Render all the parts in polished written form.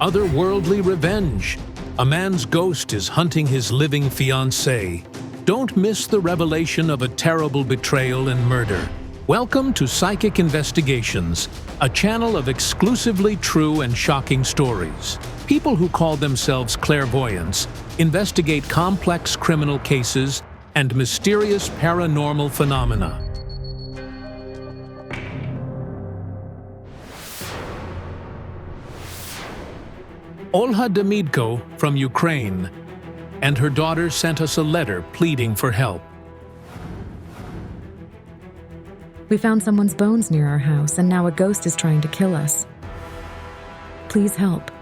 Otherworldly revenge. A man's ghost is hunting his living fiancé. Don't miss the revelation of a terrible betrayal and murder. Welcome to Psychic Investigations, a channel of exclusively true and shocking stories. People who call themselves clairvoyants investigate complex criminal cases and mysterious paranormal phenomena. Olha Demidko from Ukraine and her daughter sent us a letter pleading for help. We found someone's bones near our house, and now a ghost is trying to kill us. Please help.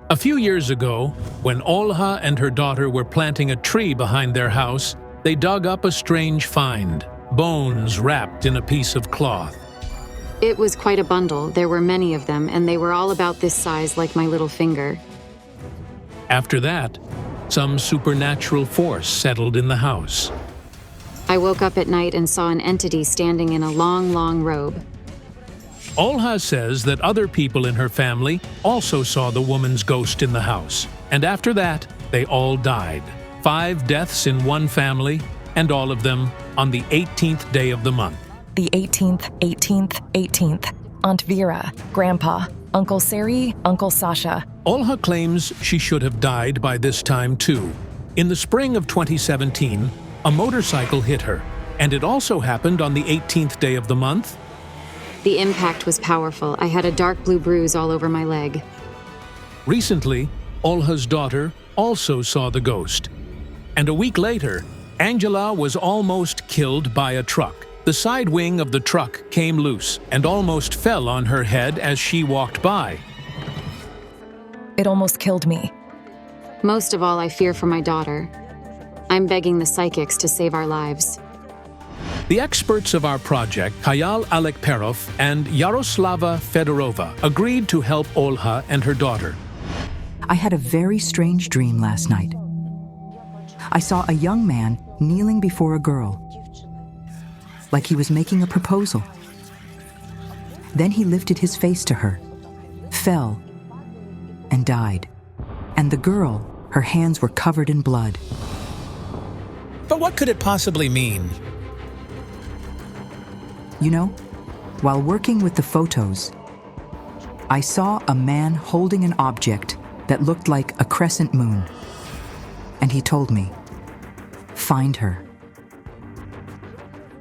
A few years ago, when Olha and her daughter were planting a tree behind their house, they dug up a strange find, bones wrapped in a piece of cloth. It was quite a bundle. There were many of them, and they were all about this size, like my little finger. After that, some supernatural force settled in the house. I woke up at night and saw an entity standing in a long, long robe. Olha says that other people in her family also saw the woman's ghost in the house, and after that, they all died. 5 deaths in one family, and all of them on the 18th day of the month. The 18th. Aunt Vera, Grandpa, Uncle Sari, Uncle Sasha. Olha claims she should have died by this time too. In the spring of 2017, a motorcycle hit her, and it also happened on the 18th day of the month. The impact was powerful. I had a dark blue bruise all over my leg. Recently, Olha's daughter also saw the ghost. And a week later, Angela was almost killed by a truck. The side wing of the truck came loose and almost fell on her head as she walked by. It almost killed me. Most of all, I fear for my daughter. I'm begging the psychics to save our lives. The experts of our project, Kayal Alekperov and Yaroslava Fedorova, agreed to help Olha and her daughter. I had a very strange dream last night. I saw a young man kneeling before a girl, like he was making a proposal. Then he lifted his face to her, fell, and died. And the girl, her hands were covered in blood. But what could it possibly mean? You know, while working with the photos, I saw a man holding an object that looked like a crescent moon. And he told me, find her.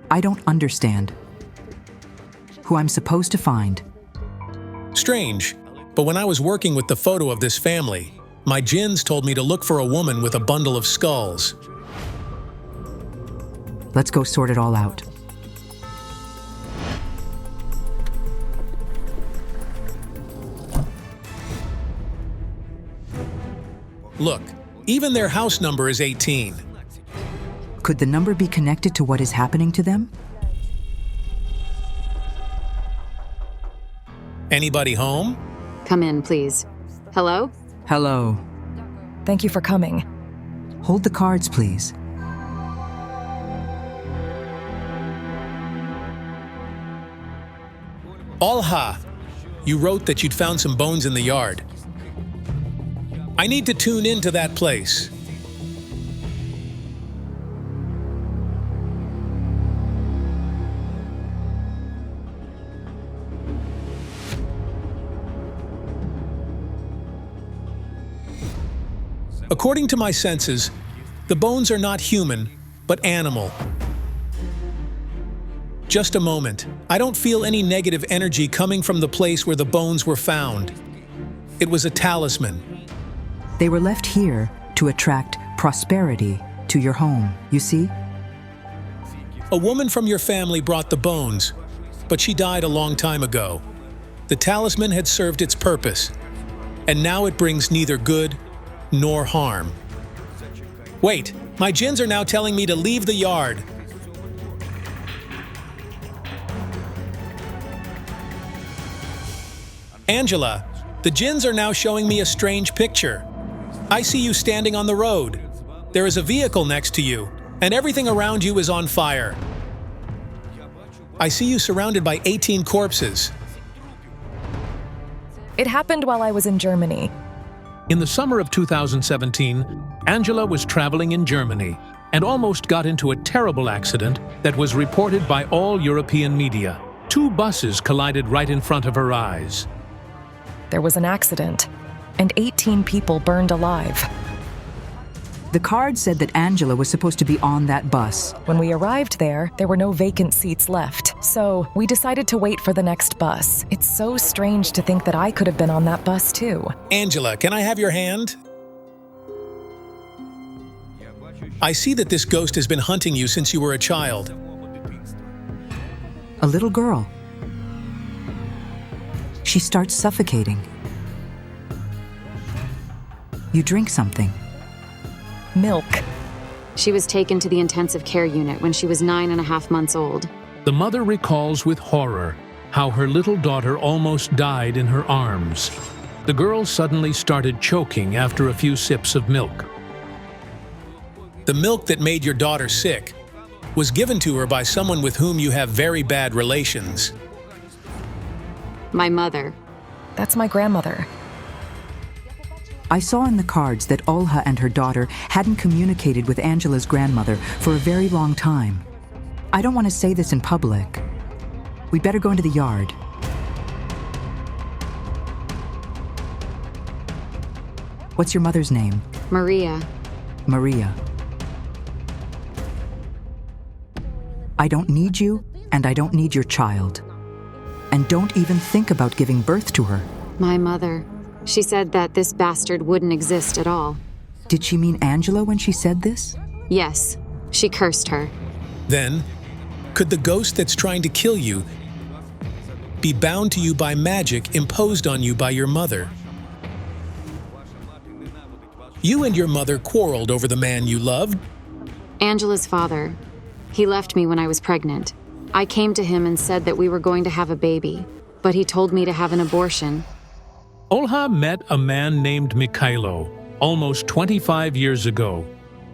I don't understand who I'm supposed to find. Strange, but when I was working with the photo of this family, my jinns told me to look for a woman with a bundle of skulls. Let's go sort it all out. Look, even their house number is 18. Could the number be connected to what is happening to them? Anybody home? Come in, please. Hello? Hello. Thank you for coming. Hold the cards, please. Olha, you wrote that you'd found some bones in the yard. I need to tune into that place. According to my senses, the bones are not human, but animal. Just a moment. I don't feel any negative energy coming from the place where the bones were found. It was a talisman. They were left here to attract prosperity to your home, you see? A woman from your family brought the bones, but she died a long time ago. The talisman had served its purpose, and now it brings neither good nor harm. Wait, my jinns are now telling me to leave the yard. Angela, the jinns are now showing me a strange picture. I see you standing on the road. There is a vehicle next to you, and everything around you is on fire. I see you surrounded by 18 corpses. It happened while I was in Germany. In the summer of 2017, Angela was traveling in Germany and almost got into a terrible accident that was reported by all European media. 2 buses collided right in front of her eyes. There was an accident, and 18 people burned alive. The card said that Angela was supposed to be on that bus. When we arrived there were no vacant seats left, so we decided to wait for the next bus. It's so strange to think that I could have been on that bus too. Angela, can I have your hand? I see that this ghost has been hunting you since you were a child. A little girl. She starts suffocating. You drink something. Milk. She was taken to the intensive care unit when she was 9.5 months old. The mother recalls with horror how her little daughter almost died in her arms. The girl suddenly started choking after a few sips of milk. The milk that made your daughter sick was given to her by someone with whom you have very bad relations. My mother. That's my grandmother. I saw in the cards that Olha and her daughter hadn't communicated with Angela's grandmother for a very long time. I don't want to say this in public. We better go into the yard. What's your mother's name? Maria. Maria. I don't need you, and I don't need your child. And don't even think about giving birth to her. My mother. She said that this bastard wouldn't exist at all. Did she mean Angela when she said this? Yes, she cursed her. Then, could the ghost that's trying to kill you be bound to you by magic imposed on you by your mother? You and your mother quarreled over the man you loved. Angela's father. He left me when I was pregnant. I came to him and said that we were going to have a baby, but he told me to have an abortion. Olha met a man named Mikhailo almost 25 years ago.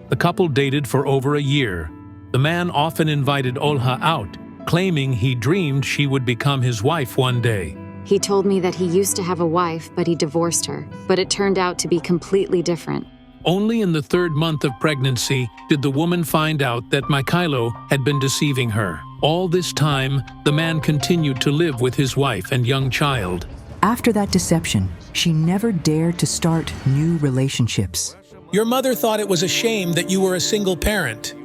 The couple dated for over a year. The man often invited Olha out, claiming he dreamed she would become his wife one day. He told me that he used to have a wife, but he divorced her. But it turned out to be completely different. Only in the 3rd month of pregnancy did the woman find out that Mikhailo had been deceiving her. All this time, the man continued to live with his wife and young child. After that deception, she never dared to start new relationships. Your mother thought it was a shame that you were a single parent.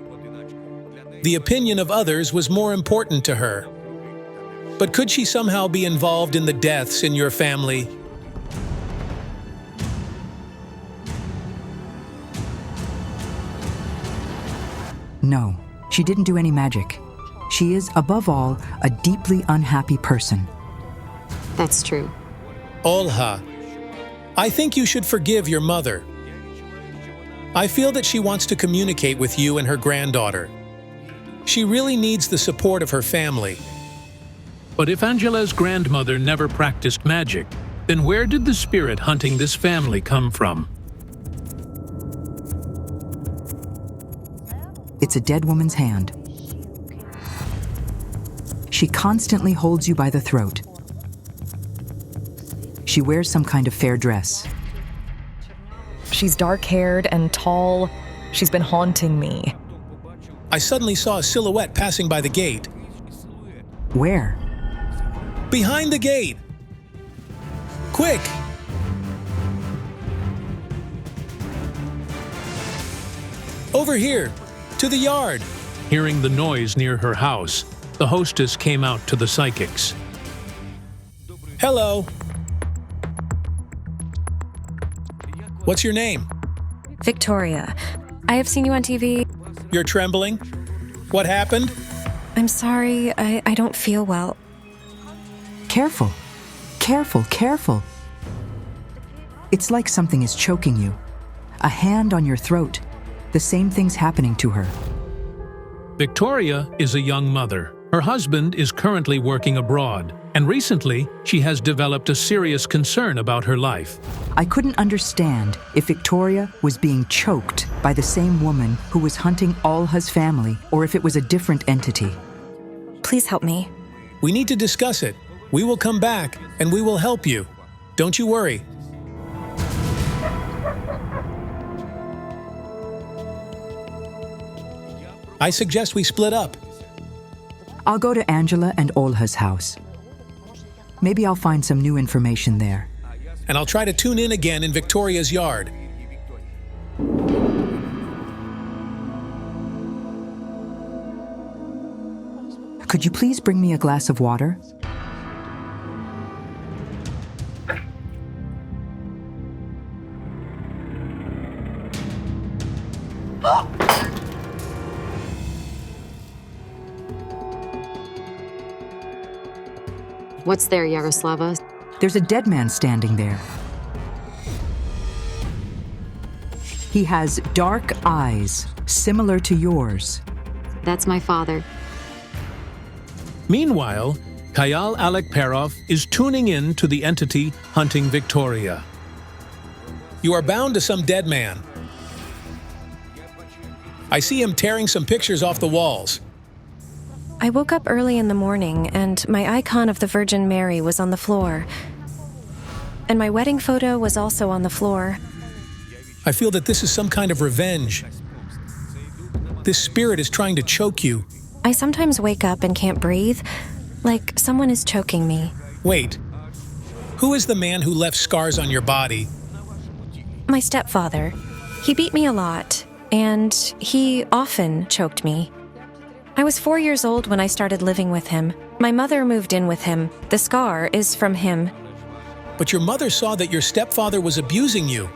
The opinion of others was more important to her. But could she somehow be involved in the deaths in your family? No, she didn't do any magic. She is, above all, a deeply unhappy person. That's true. Olha, I think you should forgive your mother. I feel that she wants to communicate with you and her granddaughter. She really needs the support of her family. But if Angela's grandmother never practiced magic, then where did the spirit hunting this family come from? It's a dead woman's hand. She constantly holds you by the throat. She wears some kind of fair dress. She's dark-haired and tall. She's been haunting me. I suddenly saw a silhouette passing by the gate. Where? Behind the gate! Quick! Over here, to the yard! Hearing the noise near her house, the hostess came out to the psychics. Hello. What's your name? Victoria. I have seen you on TV. You're trembling? What happened? I'm sorry, I don't feel well. Careful. Careful, careful. It's like something is choking you. A hand on your throat. The same thing's happening to her. Victoria is a young mother. Her husband is currently working abroad, and recently she has developed a serious concern about her life. I couldn't understand if Victoria was being choked by the same woman who was hunting Olha's family, or if it was a different entity. Please help me. We need to discuss it. We will come back and we will help you. Don't you worry. I suggest we split up. I'll go to Angela and Olha's house. Maybe I'll find some new information there. And I'll try to tune in again in Victoria's yard. Could you please bring me a glass of water? What's there, Yaroslava? There's a dead man standing there. He has dark eyes, similar to yours. That's my father. Meanwhile, Kayal Alekperov is tuning in to the entity hunting Victoria. You are bound to some dead man. I see him tearing some pictures off the walls. I woke up early in the morning and my icon of the Virgin Mary was on the floor. And my wedding photo was also on the floor. I feel that this is some kind of revenge. This spirit is trying to choke you. I sometimes wake up and can't breathe, like someone is choking me. Wait. Who is the man who left scars on your body? My stepfather. He beat me a lot, and he often choked me. I was 4 years old when I started living with him. My mother moved in with him. The scar is from him. But your mother saw that your stepfather was abusing you.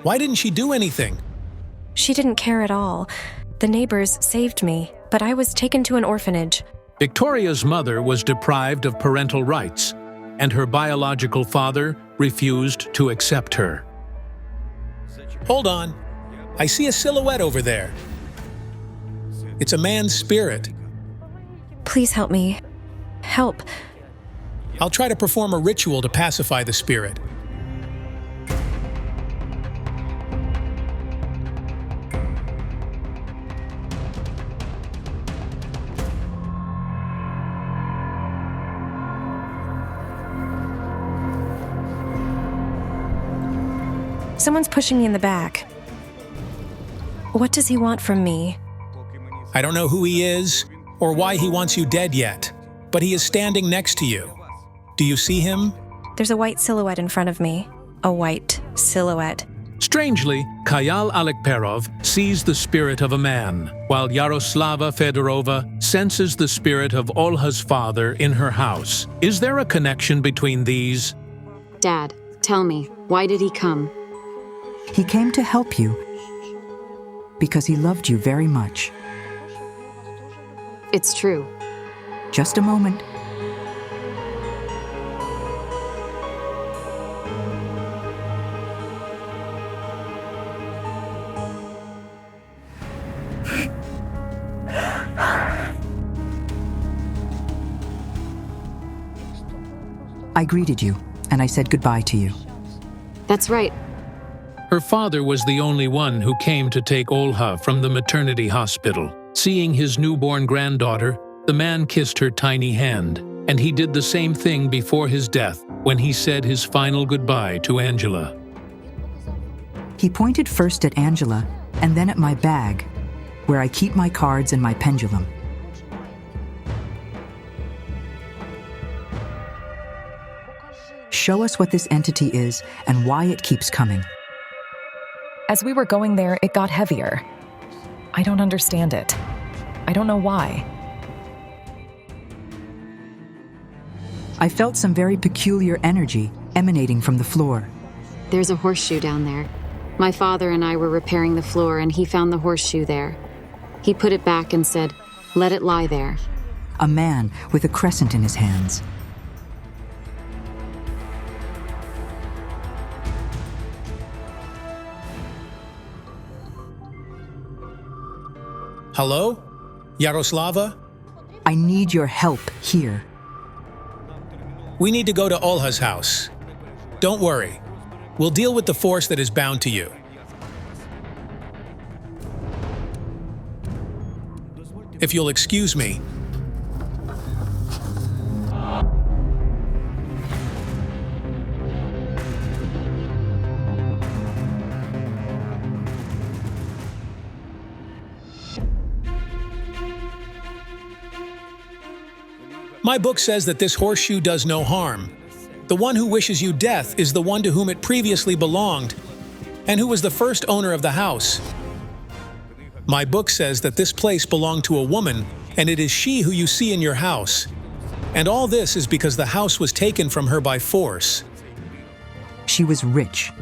Why didn't she do anything? She didn't care at all. The neighbors saved me, but I was taken to an orphanage. Victoria's mother was deprived of parental rights, and her biological father refused to accept her. Hold on. I see a silhouette over there. It's a man's spirit. Please help me. Help. I'll try to perform a ritual to pacify the spirit. Someone's pushing me in the back. What does he want from me? I don't know who he is or why he wants you dead yet, but he is standing next to you. Do you see him? There's a white silhouette in front of me. A white silhouette. Strangely, Kayal Alekperov sees the spirit of a man, while Yaroslava Fedorova senses the spirit of Olha's father in her house. Is there a connection between these? Dad, tell me, why did he come? He came to help you because he loved you very much. It's true. Just a moment. I greeted you, and I said goodbye to you. That's right. Her father was the only one who came to take Olha from the maternity hospital. Seeing his newborn granddaughter, the man kissed her tiny hand, and he did the same thing before his death when he said his final goodbye to Angela. He pointed first at Angela and then at my bag, where I keep my cards and my pendulum. Show us what this entity is and why it keeps coming. As we were going there, it got heavier. I don't understand it. I don't know why. I felt some very peculiar energy emanating from the floor. There's a horseshoe down there. My father and I were repairing the floor and he found the horseshoe there. He put it back and said, "Let it lie there." A man with a crescent in his hands. Hello? Yaroslava? I need your help here. We need to go to Olha's house. Don't worry. We'll deal with the force that is bound to you. If you'll excuse me. My book says that this horseshoe does no harm. The one who wishes you death is the one to whom it previously belonged and who was the first owner of the house. My book says that this place belonged to a woman, and it is she who you see in your house. And all this is because the house was taken from her by force. She was rich.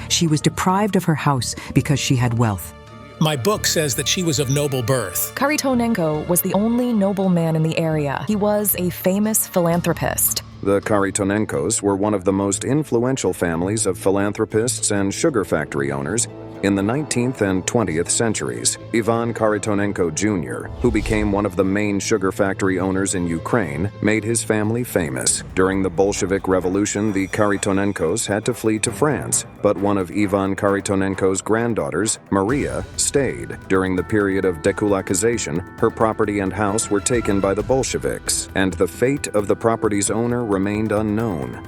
She was deprived of her house because she had wealth. My book says that she was of noble birth. Karitonenko was the only noble man in the area. He was a famous philanthropist. The Karitonenkos were one of the most influential families of philanthropists and sugar factory owners in the 19th and 20th centuries. Ivan Karitonenko Jr., who became one of the main sugar factory owners in Ukraine, made his family famous. During the Bolshevik Revolution, the Karitonenkos had to flee to France, but one of Ivan Karitonenko's granddaughters, Maria, stayed. During the period of dekulakization, her property and house were taken by the Bolsheviks, and the fate of the property's owner remained unknown.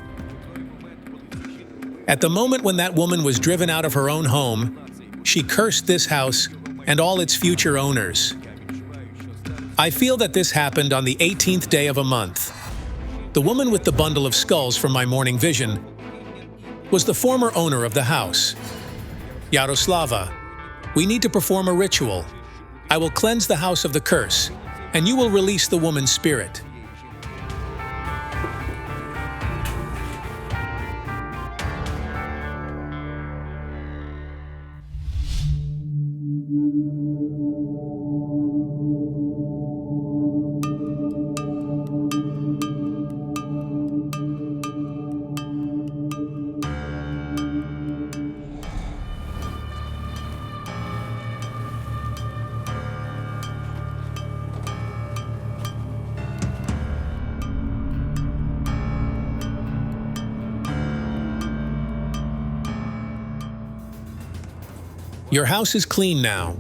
At the moment when that woman was driven out of her own home, she cursed this house and all its future owners. I feel that this happened on the 18th day of a month. The woman with the bundle of skulls from my morning vision was the former owner of the house. Yaroslava, we need to perform a ritual. I will cleanse the house of the curse, and you will release the woman's spirit. Your house is clean now.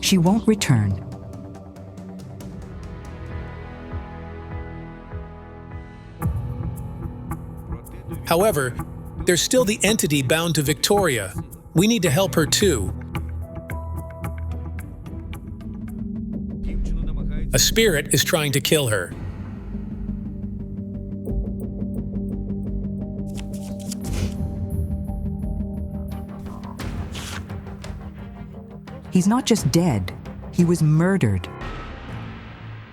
She won't return. However, there's still the entity bound to Victoria. We need to help her too. A spirit is trying to kill her. He's not just dead, he was murdered.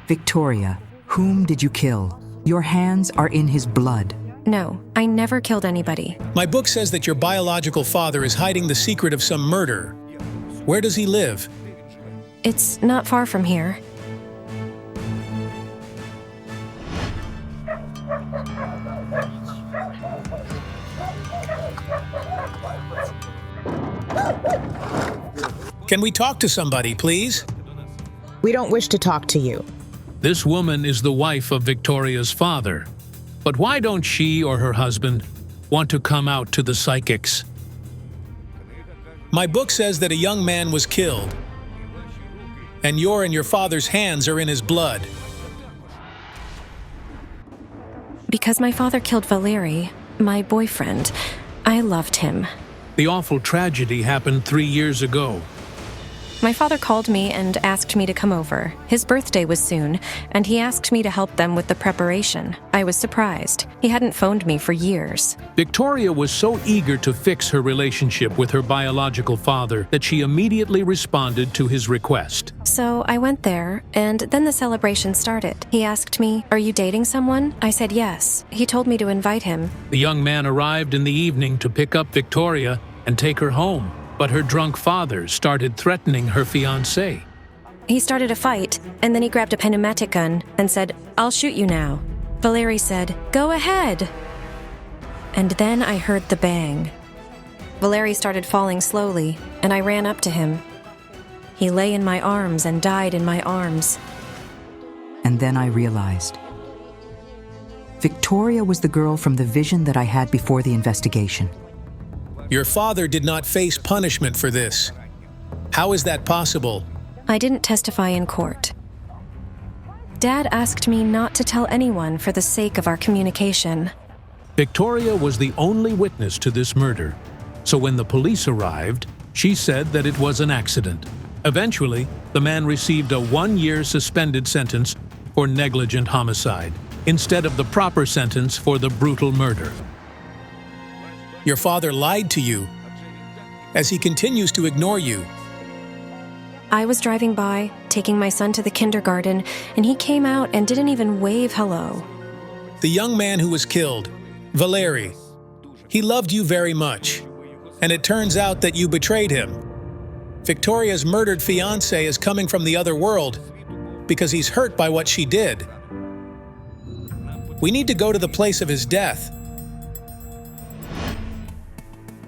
Victoria, whom did you kill? Your hands are in his blood. No, I never killed anybody. My book says that your biological father is hiding the secret of some murder. Where does he live? It's not far from here. Can we talk to somebody, please? We don't wish to talk to you. This woman is the wife of Victoria's father. But why don't she or her husband want to come out to the psychics? My book says that a young man was killed, and your father's hands are in his blood. Because my father killed Valery, my boyfriend, I loved him. The awful tragedy happened 3 years ago. My father called me and asked me to come over. His birthday was soon, and he asked me to help them with the preparation. I was surprised. He hadn't phoned me for years. Victoria was so eager to fix her relationship with her biological father that she immediately responded to his request. So I went there, and then the celebration started. He asked me, "Are you dating someone?" I said yes. He told me to invite him. The young man arrived in the evening to pick up Victoria and take her home. But her drunk father started threatening her fiancé. He started a fight, and then he grabbed a pneumatic gun and said, "I'll shoot you now." Valery said, "Go ahead." And then I heard the bang. Valery started falling slowly, and I ran up to him. He lay in my arms and died in my arms. And then I realized. Victoria was the girl from the vision that I had before the investigation. Your father did not face punishment for this. How is that possible? I didn't testify in court. Dad asked me not to tell anyone for the sake of our communication. Victoria was the only witness to this murder. So when the police arrived, she said that it was an accident. Eventually, the man received a 1-year suspended sentence for negligent homicide, instead of the proper sentence for the brutal murder. Your father lied to you, as he continues to ignore you. I was driving by, taking my son to the kindergarten, and he came out and didn't even wave hello. The young man who was killed, Valery, he loved you very much, and it turns out that you betrayed him. Victoria's murdered fiancé is coming from the other world because he's hurt by what she did. We need to go to the place of his death.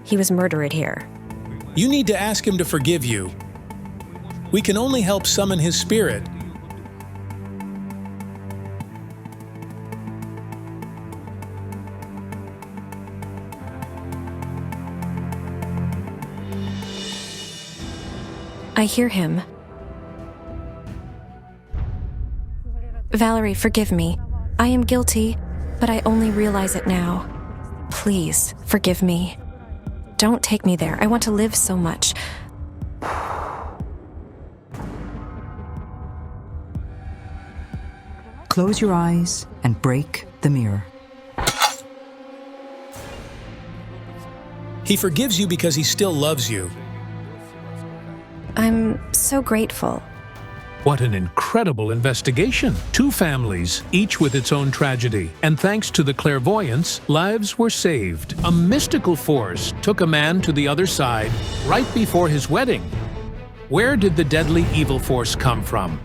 He was murdered here. You need to ask him to forgive you. We can only help summon his spirit. I hear him. Valerie, forgive me. I am guilty, but I only realize it now. Please, forgive me. Don't take me there. I want to live so much. Close your eyes and break the mirror. He forgives you because he still loves you. I'm so grateful. What an incredible investigation. 2 families, each with its own tragedy. And thanks to the clairvoyance, lives were saved. A mystical force took a man to the other side right before his wedding. Where did the deadly evil force come from?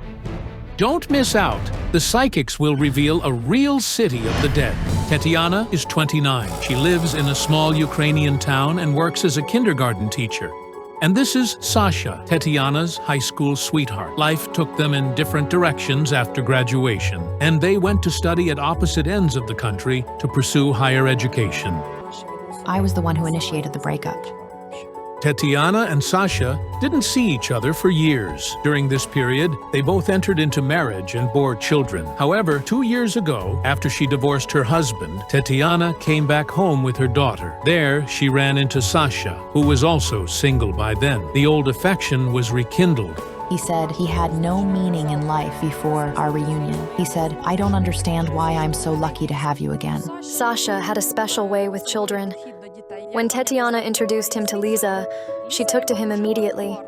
Don't miss out. The psychics will reveal a real city of the dead. Tetiana is 29. She lives in a small Ukrainian town and works as a kindergarten teacher. And this is Sasha, Tetiana's high school sweetheart. Life took them in different directions after graduation, and they went to study at opposite ends of the country to pursue higher education. I was the one who initiated the breakup. Tetiana and Sasha didn't see each other for years. During this period, they both entered into marriage and bore children. However, 2 years ago, after she divorced her husband, Tetiana came back home with her daughter. There, she ran into Sasha, who was also single by then. The old affection was rekindled. He said he had no meaning in life before our reunion. He said, I don't understand why I'm so lucky to have you again. Sasha had a special way with children. When Tetiana introduced him to Lisa, she took to him immediately.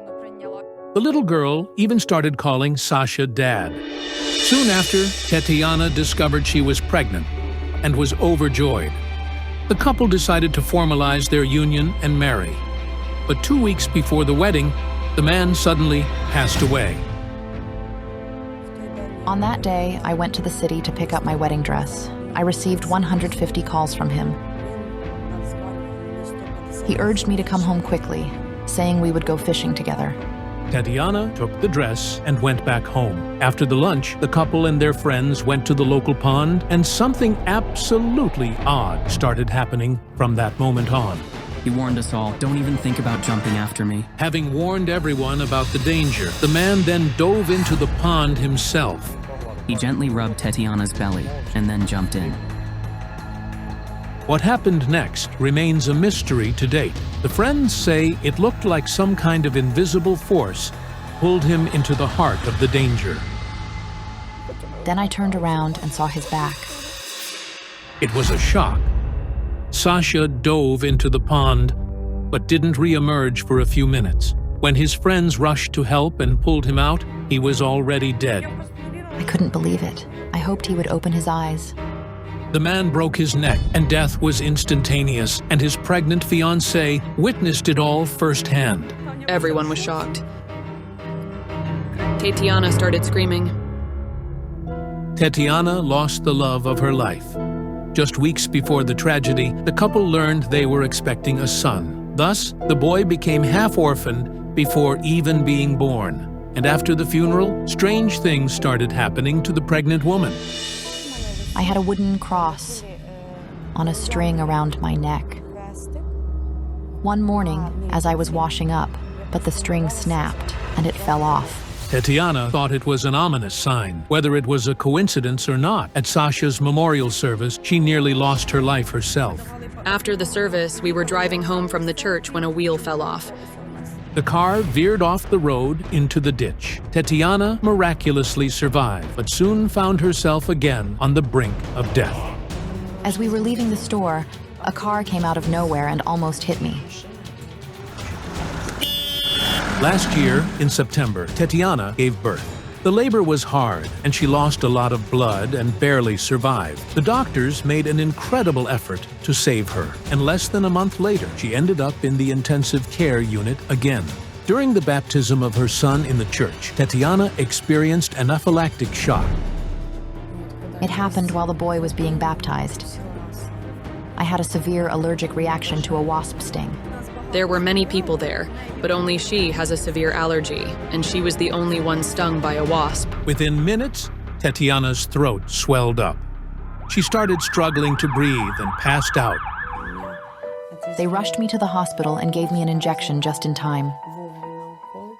The little girl even started calling Sasha Dad. Soon after, Tetiana discovered she was pregnant and was overjoyed. The couple decided to formalize their union and marry. But 2 weeks before the wedding, the man suddenly passed away. On that day, I went to the city to pick up my wedding dress. I received 150 calls from him. He urged me to come home quickly, saying we would go fishing together. Tetiana took the dress and went back home. After the lunch, the couple and their friends went to the local pond, and something absolutely odd started happening from that moment on. He warned us all, don't even think about jumping after me. Having warned everyone about the danger, the man then dove into the pond himself. He gently rubbed Tetiana's belly and then jumped in. What happened next remains a mystery to date. The friends say it looked like some kind of invisible force pulled him into the heart of the danger. Then I turned around and saw his back. It was a shock. Sasha dove into the pond, but didn't re-emerge for a few minutes. When his friends rushed to help and pulled him out, he was already dead. I couldn't believe it. I hoped he would open his eyes. The man broke his neck, and death was instantaneous, and his pregnant fiancée witnessed it all firsthand. Everyone was shocked. Tetiana started screaming. Tetiana lost the love of her life. Just weeks before the tragedy, the couple learned they were expecting a son. Thus, the boy became half-orphaned before even being born. And after the funeral, strange things started happening to the pregnant woman. I had a wooden cross on a string around my neck. One morning, as I was washing up, but the string snapped and it fell off. Tetiana thought it was an ominous sign. Whether it was a coincidence or not, at Sasha's memorial service, she nearly lost her life herself. After the service, we were driving home from the church when a wheel fell off. The car veered off the road into the ditch. Tetiana miraculously survived, but soon found herself again on the brink of death. As we were leaving the store, a car came out of nowhere and almost hit me. Last year, in September, Tetiana gave birth. The labor was hard, and she lost a lot of blood and barely survived. The doctors made an incredible effort to save her, and less than a month later, she ended up in the intensive care unit again. During the baptism of her son in the church, Tetiana experienced anaphylactic shock. It happened while the boy was being baptized. I had a severe allergic reaction to a wasp sting. There were many people there, but only she has a severe allergy, and she was the only one stung by a wasp. Within minutes, Tetiana's throat swelled up. She started struggling to breathe and passed out. They rushed me to the hospital and gave me an injection just in time.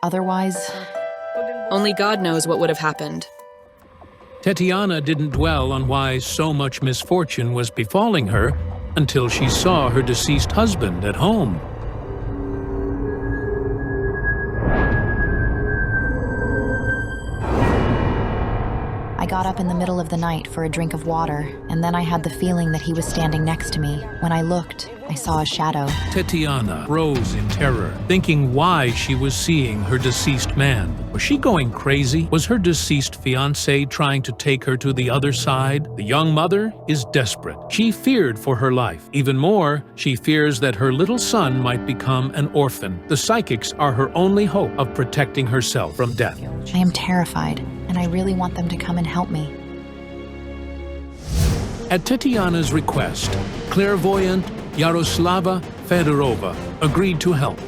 Otherwise, only God knows what would have happened. Tetiana didn't dwell on why so much misfortune was befalling her until she saw her deceased husband at home. I got up in the middle of the night for a drink of water, and then I had the feeling that he was standing next to me. When I looked, I saw a shadow. Tetiana rose in terror, thinking why she was seeing her deceased man. Was she going crazy? Was her deceased fiancé trying to take her to the other side? The young mother is desperate. She feared for her life. Even more, she fears that her little son might become an orphan. The psychics are her only hope of protecting herself from death. I am terrified, and I really want them to come and help me. At Tetiana's request, clairvoyant Yaroslava Fedorova agreed to help.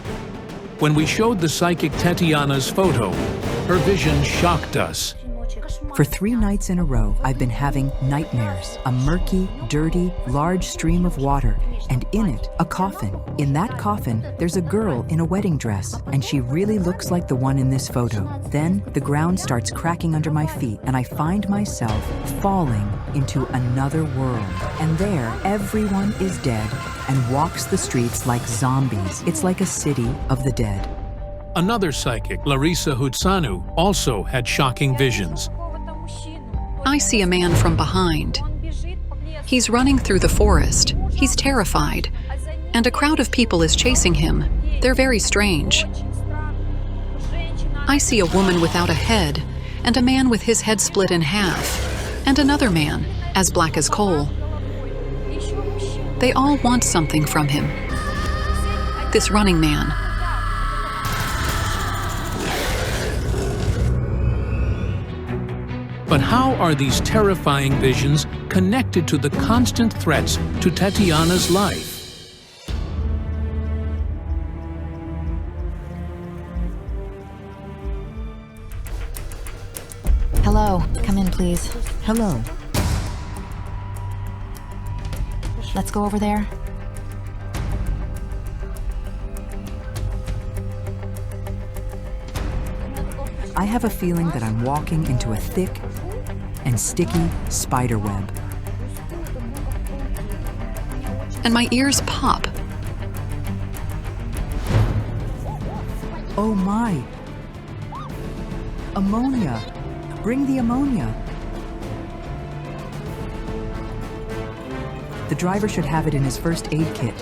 When we showed the psychic Tetiana's photo, her vision shocked us. For 3 nights in a row, I've been having nightmares. A murky, dirty, large stream of water, and in it, a coffin. In that coffin, there's a girl in a wedding dress, and she really looks like the one in this photo. Then, the ground starts cracking under my feet, and I find myself falling into another world. And there, everyone is dead and walks the streets like zombies. It's like a city of the dead. Another psychic, Larisa Hutsanu, also had shocking visions. I see a man from behind. He's running through the forest. He's terrified. And a crowd of people is chasing him. They're very strange. I see a woman without a head, and a man with his head split in half, and another man, as black as coal. They all want something from him. This running man. But how are these terrifying visions connected to the constant threats to Tetiana's life? Hello, come in, please. Hello. Let's go over there. I have a feeling that I'm walking into a thick and sticky spider web. And my ears pop. Oh my! Ammonia! Bring the ammonia! The driver should have it in his first aid kit.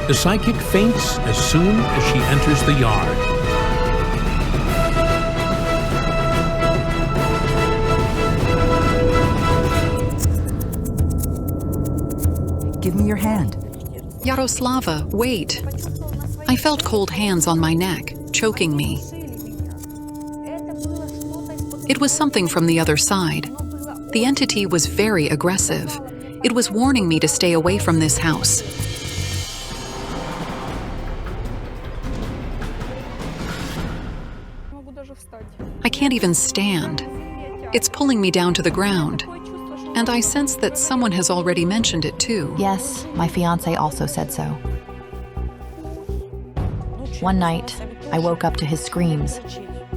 The psychic faints as soon as she enters the yard. Give me your hand. Yaroslava, wait. I felt cold hands on my neck, choking me. It was something from the other side. The entity was very aggressive. It was warning me to stay away from this house. I can't even stand. It's pulling me down to the ground. And I sense that someone has already mentioned it too. Yes, my fiancé also said so. One night, I woke up to his screams.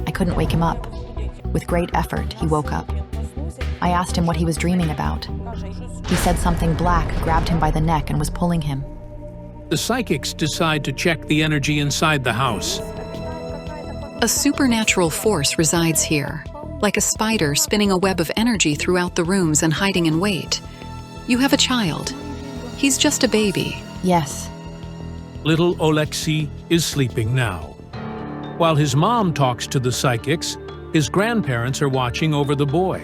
I couldn't wake him up. With great effort, he woke up. I asked him what he was dreaming about. He said something black grabbed him by the neck and was pulling him. The psychics decide to check the energy inside the house. A supernatural force resides here, like a spider spinning a web of energy throughout the rooms and hiding in wait. You have a child. He's just a baby. Yes. Little Oleksiy is sleeping now. While his mom talks to the psychics, his grandparents are watching over the boy.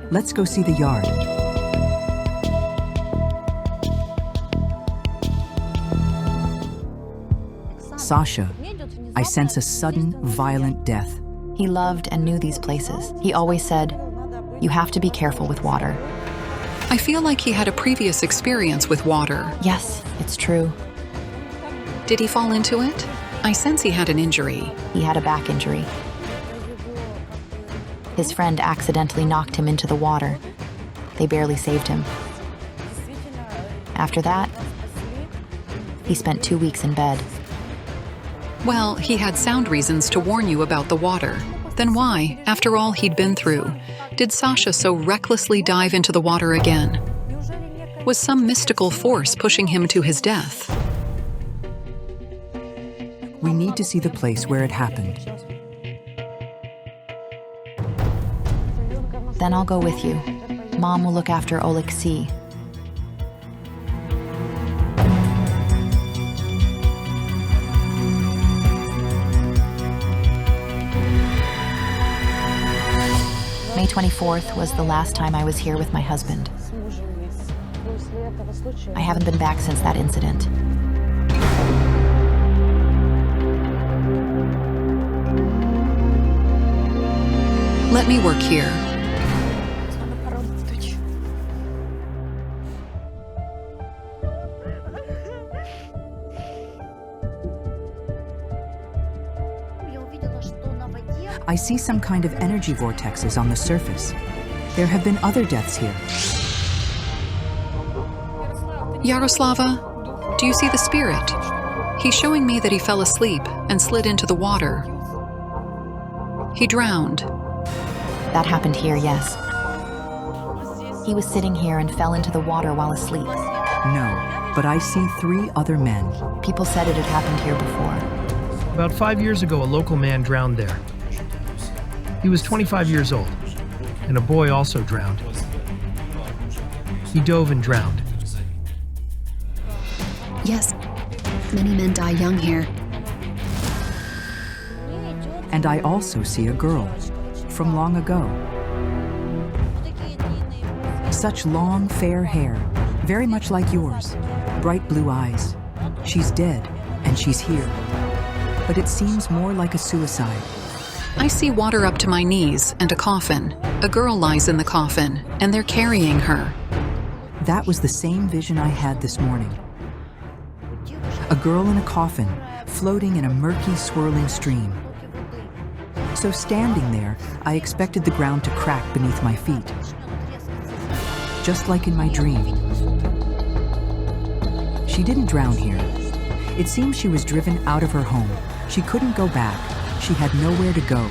Let's go see the yard. Sasha, I sense a sudden, violent death. He loved and knew these places. He always said, "You have to be careful with water." I feel like he had a previous experience with water. Yes, it's true. Did he fall into it? I sense he had an injury. He had a back injury. His friend accidentally knocked him into the water. They barely saved him. After that, he spent 2 weeks in bed. Well, he had sound reasons to warn you about the water. Then why, after all he'd been through, did Sasha so recklessly dive into the water again? Was some mystical force pushing him to his death? We need to see the place where it happened. Then I'll go with you. Mom will look after Oleksiy. May 24th was the last time I was here with my husband. I haven't been back since that incident. Let me work here. I see some kind of energy vortexes on the surface. There have been other deaths here. Yaroslava, do you see the spirit? He's showing me that he fell asleep and slid into the water. He drowned. That happened here, yes. He was sitting here and fell into the water while asleep. No, but I see 3 other men. People said it had happened here before. About 5 years ago, a local man drowned there. He was 25 years old, and a boy also drowned. He dove and drowned. Yes, many men die young here. And I also see a girl from long ago. Such long, fair hair, very much like yours, bright blue eyes. She's dead, and she's here. But it seems more like a suicide. I see water up to my knees and a coffin. A girl lies in the coffin, and they're carrying her. That was the same vision I had this morning. A girl in a coffin, floating in a murky, swirling stream. So standing there, I expected the ground to crack beneath my feet. Just like in my dream. She didn't drown here. It seems she was driven out of her home. She couldn't go back. She had nowhere to go.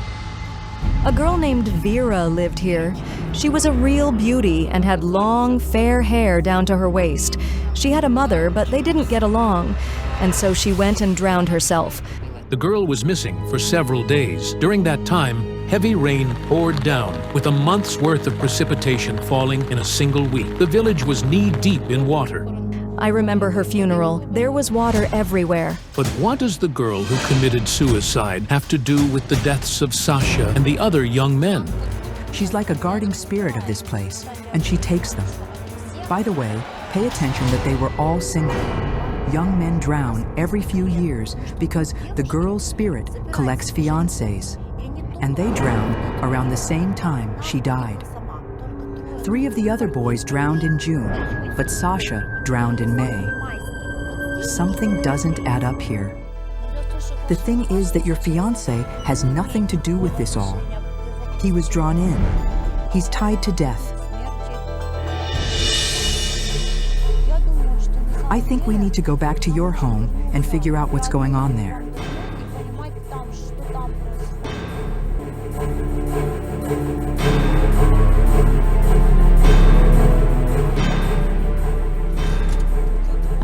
A girl named Vera lived here. She was a real beauty and had long, fair hair down to her waist. She had a mother, but they didn't get along, and so she went and drowned herself. The girl was missing for several days. During that time, heavy rain poured down, with a month's worth of precipitation falling in a single week. The village was knee-deep in water. I remember her funeral. There was water everywhere. But what does the girl who committed suicide have to do with the deaths of Sasha and the other young men? She's like a guarding spirit of this place, and she takes them. By the way, pay attention that they were all single. Young men drown every few years because the girl's spirit collects fiancés, and they drown around the same time she died. 3 of the other boys drowned in June, but Sasha drowned in May. Something doesn't add up here. The thing is that your fiancé has nothing to do with this all. He was drawn in. He's tied to death. I think we need to go back to your home and figure out what's going on there.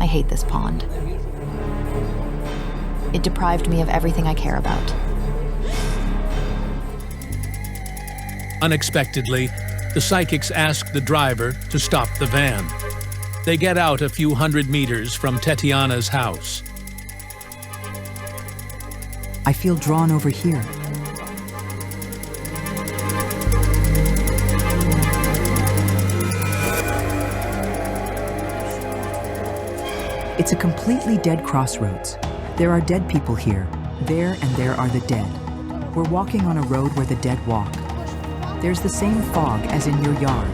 hate this pond. It deprived me of everything I care about. Unexpectedly, the psychics ask the driver to stop the van. They get out a few hundred meters from Tetiana's house. I feel drawn over here. It's a completely dead crossroads. There are dead people here. There and there are the dead. We're walking on a road where the dead walk. There's the same fog as in your yard.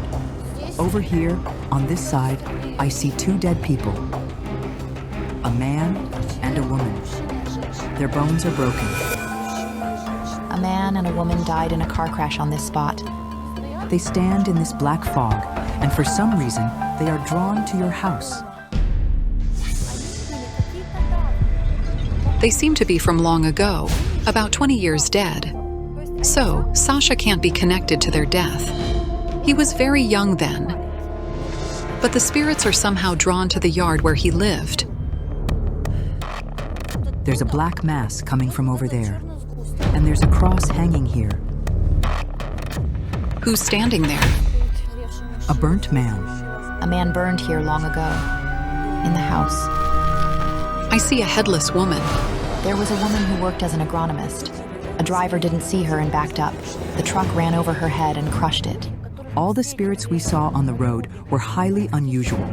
Over here, on this side, I see two dead people. A man and a woman. Their bones are broken. A man and a woman died in a car crash on this spot. They stand in this black fog, and for some reason, they are drawn to your house. They seem to be from long ago, about 20 years dead. So, Sasha can't be connected to their death. He was very young then. But the spirits are somehow drawn to the yard where he lived. There's a black mass coming from over there, and there's a cross hanging here. Who's standing there? A burnt man. A man burned here long ago, in the house. I see a headless woman. There was a woman who worked as an agronomist. A driver didn't see her and backed up. The truck ran over her head and crushed it. All the spirits we saw on the road were highly unusual.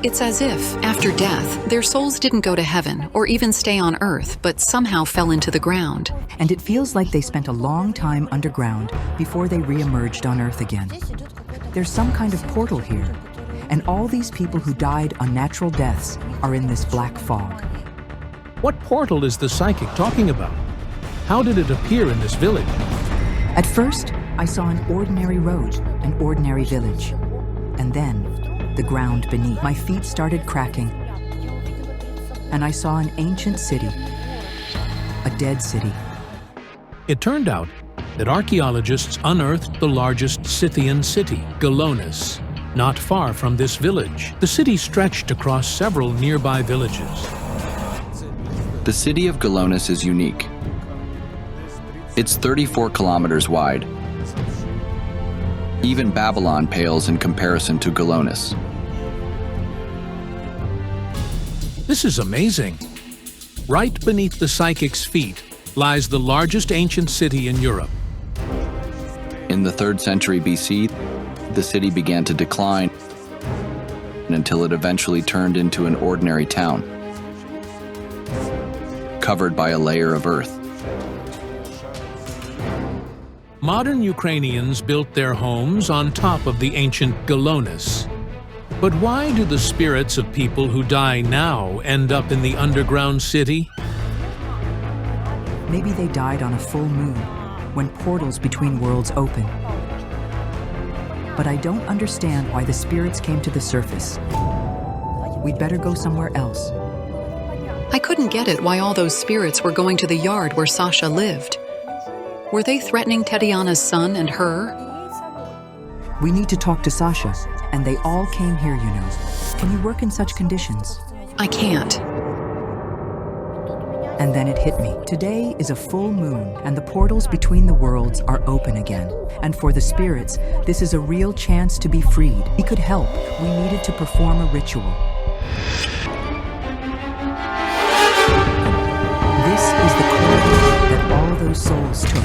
It's as if, after death, their souls didn't go to heaven or even stay on earth, but somehow fell into the ground. And it feels like they spent a long time underground before they re-emerged on earth again. There's some kind of portal here, and all these people who died unnatural deaths are in this black fog. What portal is the psychic talking about? How did it appear in this village? At first, I saw an ordinary road, an ordinary village. And then, the ground beneath. My feet started cracking. And I saw an ancient city. A dead city. It turned out that archaeologists unearthed the largest Scythian city, Galonis, not far from this village. The city stretched across several nearby villages. The city of Galonis is unique. It's 34 kilometers wide. Even Babylon pales in comparison to Galonis. This is amazing. Right beneath the psychic's feet lies the largest ancient city in Europe. In the 3rd century BC, the city began to decline until it eventually turned into an ordinary town, covered by a layer of earth. Modern Ukrainians built their homes on top of the ancient Galonis. But why do the spirits of people who die now end up in the underground city? Maybe they died on a full moon, when portals between worlds open. But I don't understand why the spirits came to the surface. We'd better go somewhere else. I couldn't get it why all those spirits were going to the yard where Sasha lived. Were they threatening Tetiana's son and her? We need to talk to Sasha, and they all came here, you know. Can you work in such conditions? I can't. And then it hit me. Today is a full moon, and the portals between the worlds are open again. And for the spirits, this is a real chance to be freed. We could help. We needed to perform a ritual. This is the corridor that all those souls took.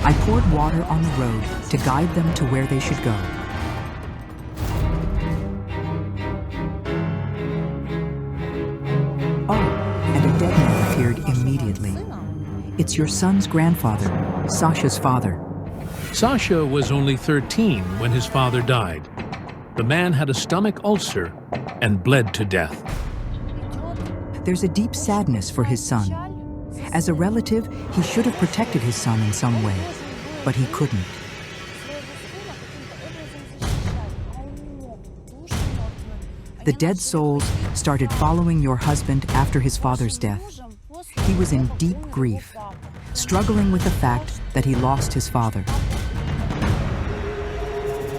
I poured water on the road to guide them to where they should go. Immediately. It's your son's grandfather, Sasha's father. Sasha was only 13 when his father died. The man had a stomach ulcer and bled to death. There's a deep sadness for his son. As a relative, he should have protected his son in some way, but he couldn't. The dead souls started following your husband after his father's death. He was in deep grief, struggling with the fact that he lost his father.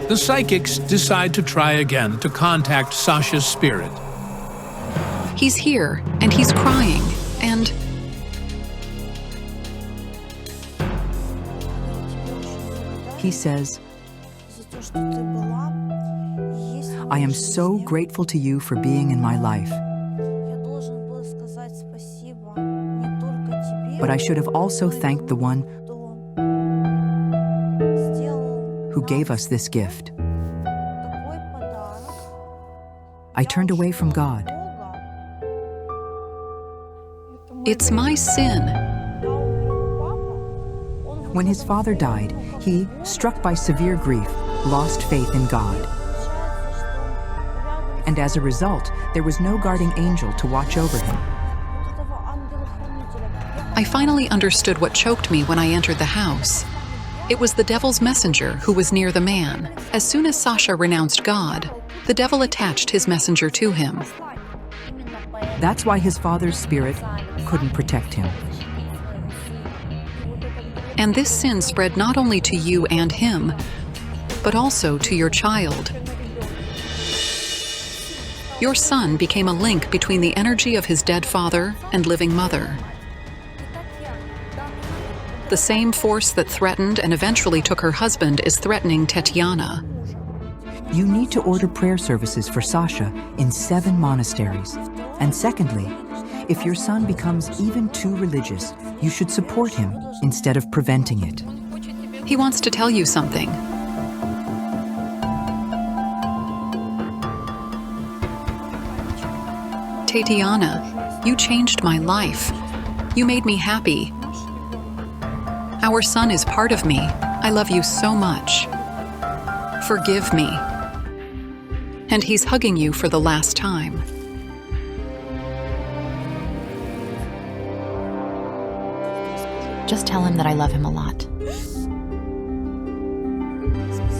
The psychics decide to try again to contact Sasha's spirit. He's here, and he's crying, and... He says, I am so grateful to you for being in my life. But I should have also thanked the one who gave us this gift. I turned away from God. It's my sin. When his father died, he, struck by severe grief, lost faith in God. And as a result, there was no guardian angel to watch over him. I finally understood what choked me when I entered the house. It was the devil's messenger who was near the man. As soon as Sasha renounced God, the devil attached his messenger to him. That's why his father's spirit couldn't protect him. And this sin spread not only to you and him, but also to your child. Your son became a link between the energy of his dead father and living mother. The same force that threatened and eventually took her husband is threatening Tetiana. You need to order prayer services for Sasha in 7 monasteries. And secondly, if your son becomes even too religious, you should support him instead of preventing it. He wants to tell you something. Tatiana, you changed my life. You made me happy. Our son is part of me. I love you so much. Forgive me. And he's hugging you for the last time. Just tell him that I love him a lot.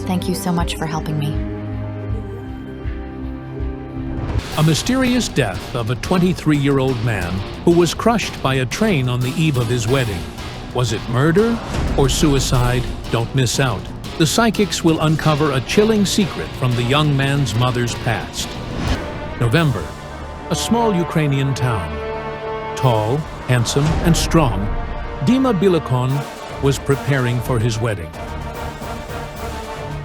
Thank you so much for helping me. A mysterious death of a 23-year-old man who was crushed by a train on the eve of his wedding. Was it murder or suicide? Don't miss out. The psychics will uncover a chilling secret from the young man's mother's past. November, a small Ukrainian town. Tall, handsome, and strong, Dima Bilakon was preparing for his wedding.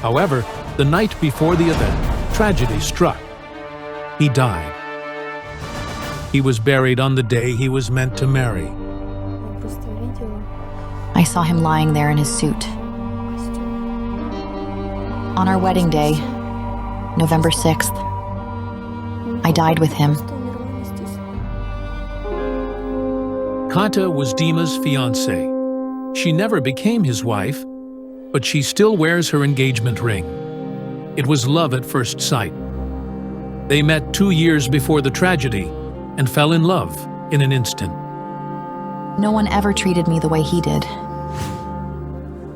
However, the night before the event, tragedy struck. He died. He was buried on the day he was meant to marry. I saw him lying there in his suit. On our wedding day, November 6th, I died with him. Kata was Dima's fiancé. She never became his wife, but she still wears her engagement ring. It was love at first sight. They met 2 years before the tragedy and fell in love in an instant. No one ever treated me the way he did.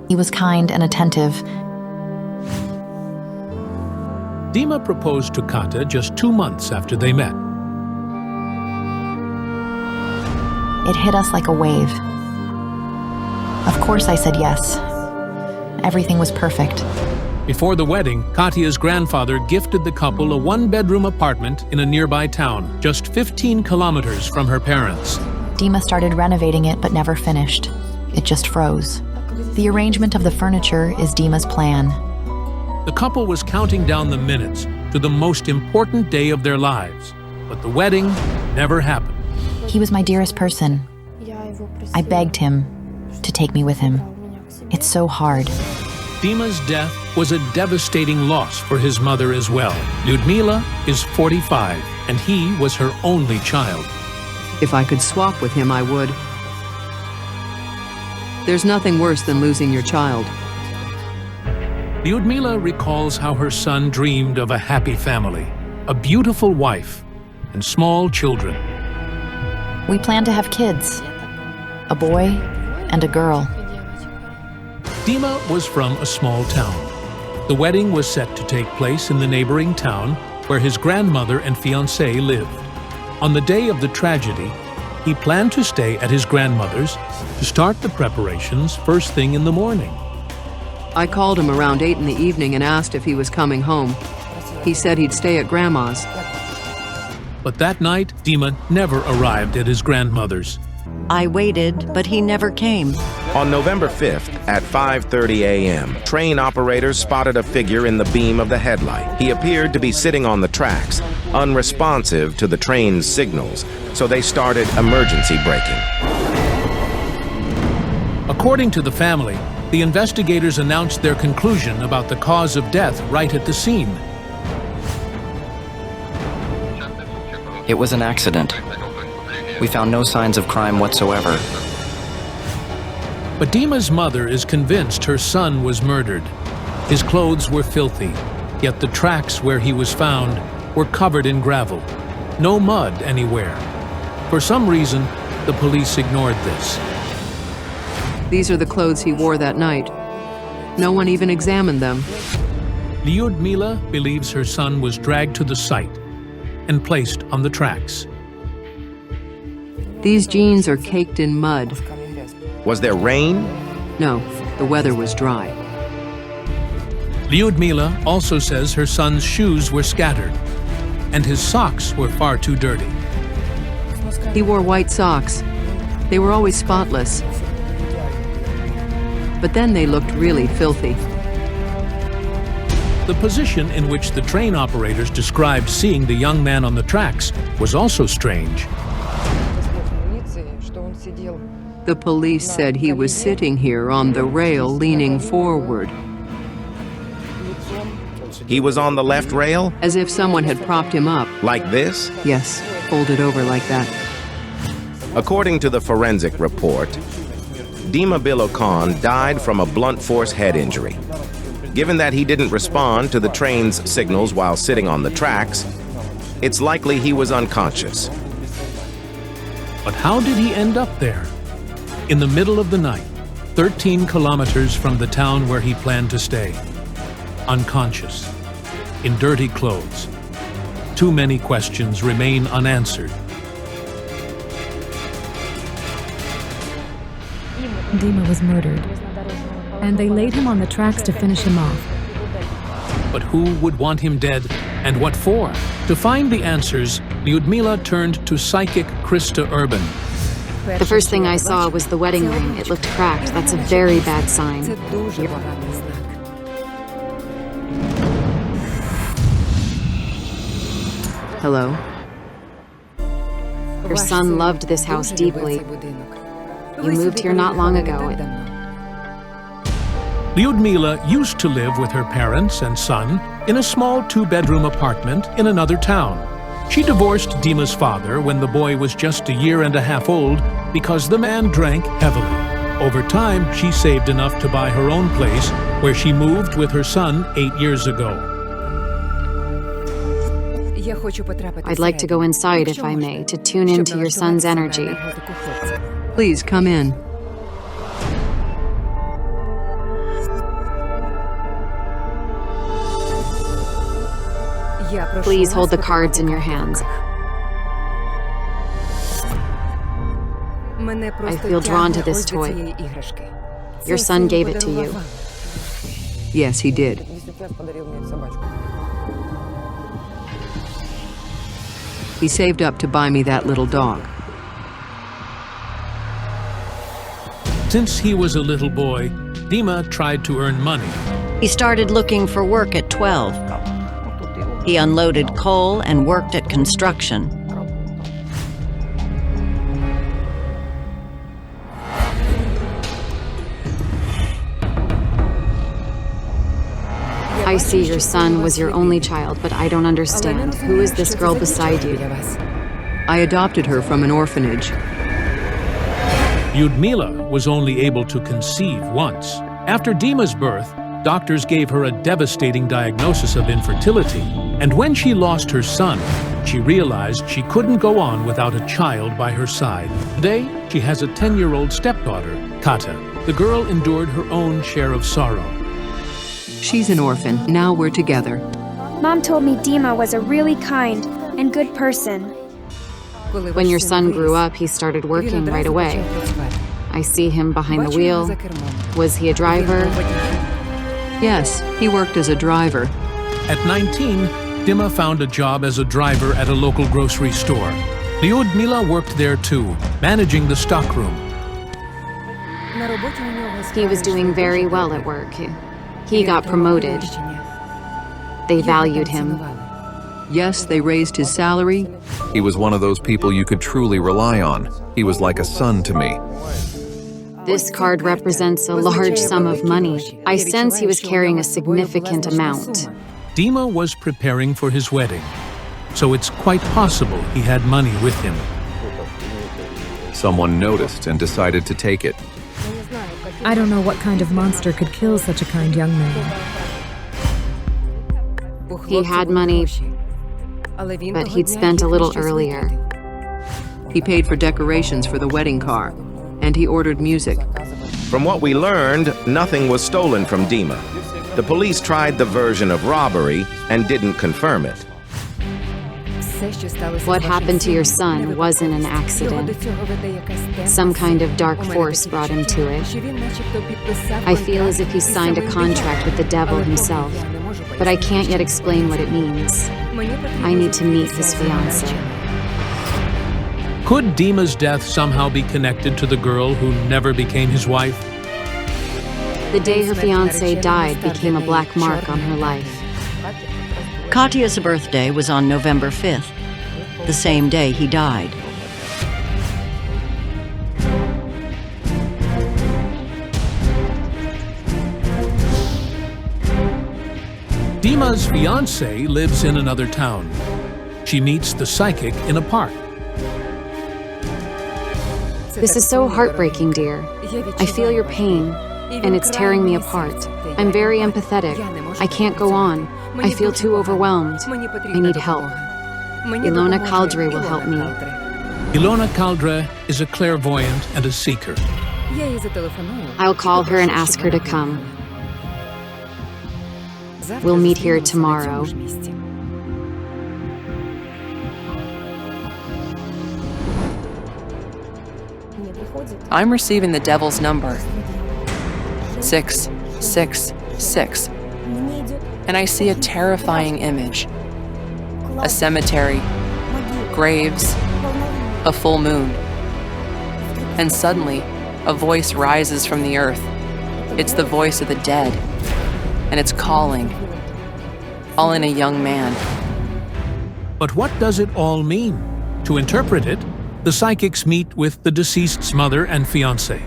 He was kind and attentive. Dima proposed to Kata just 2 months after they met. It hit us like a wave. Of course I said yes. Everything was perfect. Before the wedding, Katya's grandfather gifted the couple a 1-bedroom apartment in a nearby town, just 15 kilometers from her parents. Dima started renovating it but never finished. It just froze. The arrangement of the furniture is Dima's plan. The couple was counting down the minutes to the most important day of their lives, but the wedding never happened. He was my dearest person. I begged him to take me with him. It's so hard. Dima's death was a devastating loss for his mother as well. Lyudmila is 45, and he was her only child. If I could swap with him, I would. There's nothing worse than losing your child. Lyudmila recalls how her son dreamed of a happy family, a beautiful wife, and small children. We planned to have kids, a boy and a girl. Dima was from a small town. The wedding was set to take place in the neighboring town, where his grandmother and fiancé lived. On the day of the tragedy, he planned to stay at his grandmother's to start the preparations first thing in the morning. I called him around 8 in the evening and asked if he was coming home. He said he'd stay at Grandma's. But that night, Dima never arrived at his grandmother's. I waited, but he never came. On November 5th at 5:30 a.m., train operators spotted a figure in the beam of the headlight. He appeared to be sitting on the tracks, unresponsive to the train's signals, so they started emergency braking. According to the family, the investigators announced their conclusion about the cause of death right at the scene. It was an accident. We found no signs of crime whatsoever. But Dima's mother is convinced her son was murdered. His clothes were filthy, yet the tracks where he was found were covered in gravel. No mud anywhere. For some reason, the police ignored this. These are the clothes he wore that night. No one even examined them. Lyudmila believes her son was dragged to the site and placed on the tracks. These jeans are caked in mud. Was there rain? No, the weather was dry. Lyudmila also says her son's shoes were scattered, and his socks were far too dirty. He wore white socks. They were always spotless. But then they looked really filthy. The position in which the train operators described seeing the young man on the tracks was also strange. The police said he was sitting here on the rail leaning forward. He was on the left rail? As if someone had propped him up. Like this? Yes, folded over like that. According to the forensic report, Dima Bilo Khan died from a blunt force head injury. Given that he didn't respond to the train's signals while sitting on the tracks, it's likely he was unconscious. But how did he end up there? In the middle of the night, 13 kilometers from the town where he planned to stay. Unconscious, in dirty clothes. Too many questions remain unanswered. Dima was murdered, and they laid him on the tracks to finish him off. But who would want him dead, and what for? To find the answers, Lyudmila turned to psychic Krista Urban. The first thing I saw was the wedding ring. It looked cracked. That's a very bad sign. Hello? Your son loved this house deeply. You moved here not long ago. Lyudmila used to live with her parents and son in a small 2-bedroom apartment in another town. She divorced Dima's father when the boy was just a year and a half old because the man drank heavily. Over time, she saved enough to buy her own place, where she moved with her son 8 years ago. I'd like to go inside, if I may, to tune into your son's energy. Please come in. Please hold the cards in your hands. I feel drawn to this toy. Your son gave it to you. Yes, he did. He saved up to buy me that little dog. Since he was a little boy, Dima tried to earn money. He started looking for work at 12. He unloaded coal and worked at construction. I see your son was your only child, but I don't understand. Who is this girl beside you? I adopted her from an orphanage. Lyudmila was only able to conceive once. After Dima's birth, doctors gave her a devastating diagnosis of infertility. And when she lost her son, she realized she couldn't go on without a child by her side. Today, she has a 10-year-old stepdaughter, Kata. The girl endured her own share of sorrow. She's an orphan. Now we're together. Mom told me Dima was a really kind and good person. When your son grew up, he started working right away. I see him behind the wheel. Was he a driver? Yes, he worked as a driver. At 19, Dima found a job as a driver at a local grocery store. Lyudmila worked there too, managing the stockroom. He was doing very well at work. He got promoted. They valued him. Yes, they raised his salary. He was one of those people you could truly rely on. He was like a son to me. This card represents a large sum of money. I sense he was carrying a significant amount. Dima was preparing for his wedding, so it's quite possible he had money with him. Someone noticed and decided to take it. I don't know what kind of monster could kill such a kind young man. He had money, but he'd spent a little earlier. He paid for decorations for the wedding car, and he ordered music. From what we learned, nothing was stolen from Dima. The police tried the version of robbery and didn't confirm it. What happened to your son wasn't an accident. Some kind of dark force brought him to it. I feel as if he signed a contract with the devil himself, but I can't yet explain what it means. I need to meet his fiancée. Could Dima's death somehow be connected to the girl who never became his wife? The day her fiancé died became a black mark on her life. Katya's birthday was on November 5th, the same day he died. Dima's fiancé lives in another town. She meets the psychic in a park. This is so heartbreaking, dear. I feel your pain, and it's tearing me apart. I'm very empathetic. I can't go on. I feel too overwhelmed. I need help. Ilona Caldre will help me. Ilona Caldre is a clairvoyant and a seeker. I'll call her and ask her to come. We'll meet here tomorrow. I'm receiving the devil's number. 666. And I see a terrifying image. A cemetery, graves, a full moon. And suddenly, a voice rises from the earth. It's the voice of the dead. And it's calling, all in a young man. But what does it all mean? To interpret it, the psychics meet with the deceased's mother and fiancé.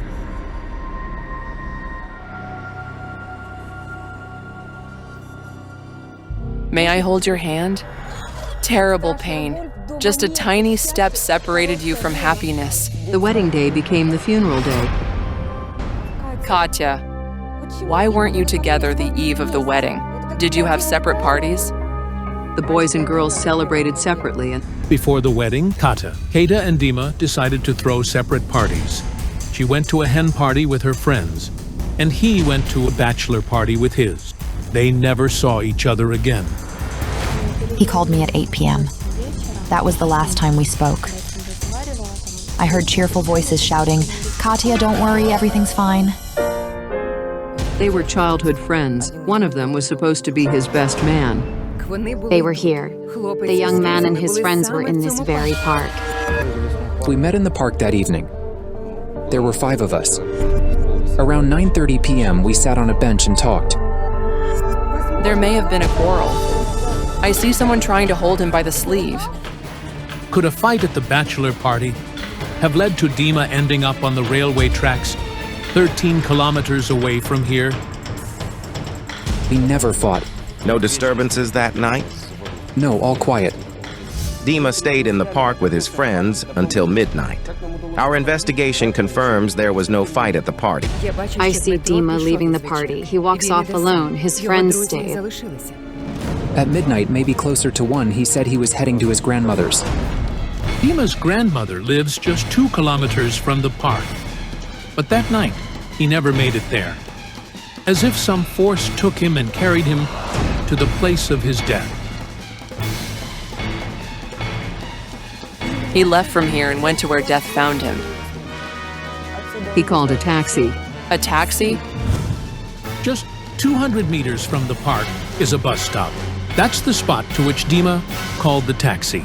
May I hold your hand? Terrible pain. Just a tiny step separated you from happiness. The wedding day became the funeral day. Katya, why weren't you together the eve of the wedding? Did you have separate parties? The boys and girls celebrated separately. Before the wedding, Kata and Dima decided to throw separate parties. She went to a hen party with her friends, and he went to a bachelor party with his. They never saw each other again. He called me at 8 p.m. That was the last time we spoke. I heard cheerful voices shouting, "Katya, don't worry, everything's fine." They were childhood friends. One of them was supposed to be his best man. They were here. The young man and his friends were in this very park. We met in the park that evening. There were 5 of us. Around 9:30 p.m., we sat on a bench and talked. There may have been a quarrel. I see someone trying to hold him by the sleeve. Could a fight at the bachelor party have led to Dima ending up on the railway tracks 13 kilometers away from here? We never fought. No disturbances that night? No, all quiet. Dima stayed in the park with his friends until midnight. Our investigation confirms there was no fight at the party. I see Dima leaving the party. He walks off alone. His friends stayed. At midnight, maybe closer to 1, he said he was heading to his grandmother's. Dima's grandmother lives just 2 kilometers from the park. But that night, he never made it there. As if some force took him and carried him to the place of his death. He left from here and went to where death found him. He called a taxi. A taxi? Just 200 meters from the park is a bus stop. That's the spot to which Dima called the taxi.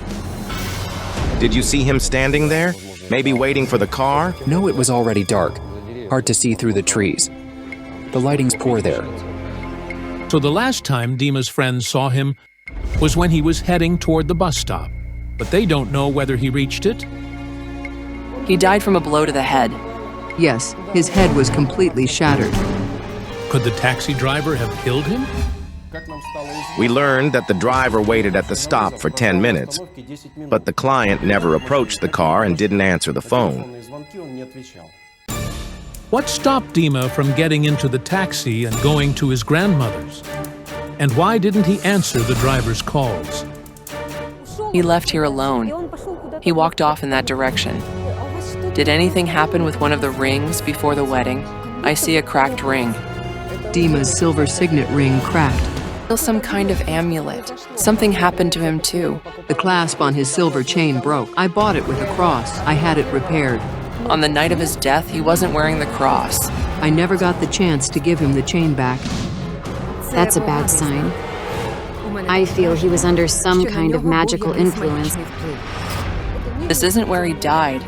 Did you see him standing there? Maybe waiting for the car? No, it was already dark. Hard to see through the trees. The lighting's poor there. So the last time Dima's friends saw him was when he was heading toward the bus stop. But they don't know whether he reached it. He died from a blow to the head. Yes, his head was completely shattered. Could the taxi driver have killed him? We learned that the driver waited at the stop for 10 minutes, but the client never approached the car and didn't answer the phone. What stopped Dima from getting into the taxi and going to his grandmother's? And why didn't he answer the driver's calls? He left here alone. He walked off in that direction. Did anything happen with one of the rings before the wedding? I see a cracked ring. Dima's silver signet ring cracked. Some kind of amulet. Something happened to him too. The clasp on his silver chain broke. I bought it with a cross. I had it repaired. On the night of his death, he wasn't wearing the cross. I never got the chance to give him the chain back. That's a bad sign. I feel he was under some kind of magical influence. This isn't where he died.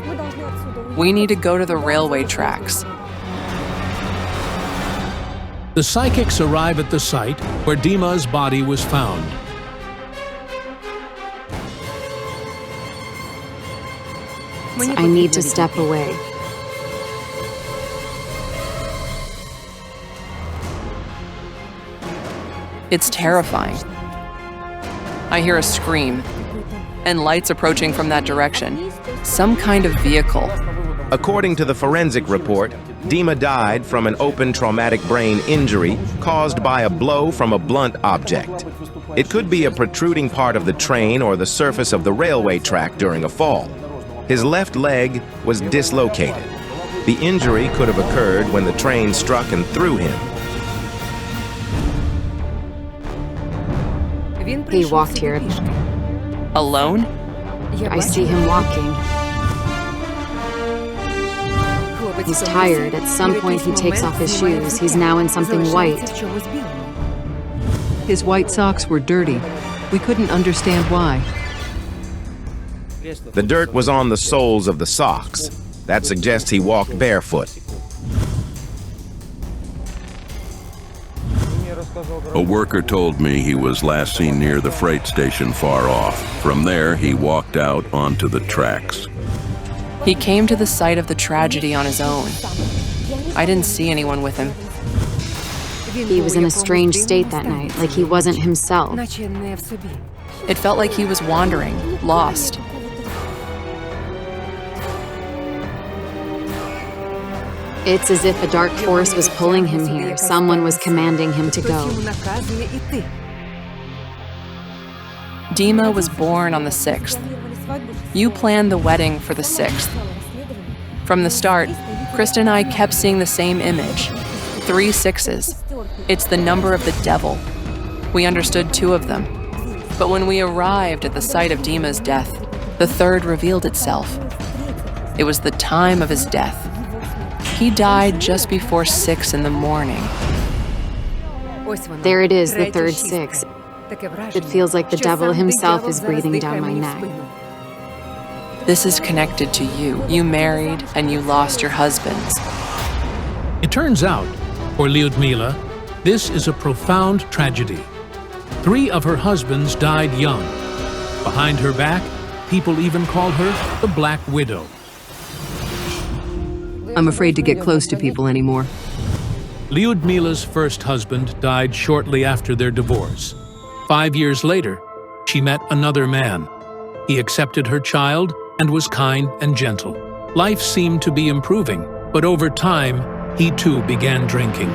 We need to go to the railway tracks. The psychics arrive at the site where Dima's body was found. I need to step away. It's terrifying. I hear a scream, and lights approaching from that direction. Some kind of vehicle. According to the forensic report, Dima died from an open traumatic brain injury caused by a blow from a blunt object. It could be a protruding part of the train or the surface of the railway track during a fall. His left leg was dislocated. The injury could have occurred when the train struck and threw him. He walked here. Alone? I see him walking. He's tired. At some point he takes off his shoes. He's now in something white. His white socks were dirty. We couldn't understand why. The dirt was on the soles of the socks. That suggests he walked barefoot. A worker told me he was last seen near the freight station far off. From there, he walked out onto the tracks. He came to the site of the tragedy on his own. I didn't see anyone with him. He was in a strange state that night, like he wasn't himself. It felt like he was wandering, lost. It's as if a dark force was pulling him here. Someone was commanding him to go. Dima was born on the 6th. You planned the wedding for the 6th. From the start, Krista and I kept seeing the same image. 3 6s. It's the number of the devil. We understood 2 of them. But when we arrived at the site of Dima's death, the 3rd revealed itself. It was the time of his death. He died just before 6 in the morning. There it is, the 3rd 6. It feels like the devil himself is breathing down my neck. This is connected to you. You married and you lost your husbands. It turns out, for Lyudmila, this is a profound tragedy. 3 of her husbands died young. Behind her back, people even called her the Black Widow. I'm afraid to get close to people anymore. Lyudmila's first husband died shortly after their divorce. 5 years later, she met another man. He accepted her child and was kind and gentle. Life seemed to be improving, but over time, he too began drinking.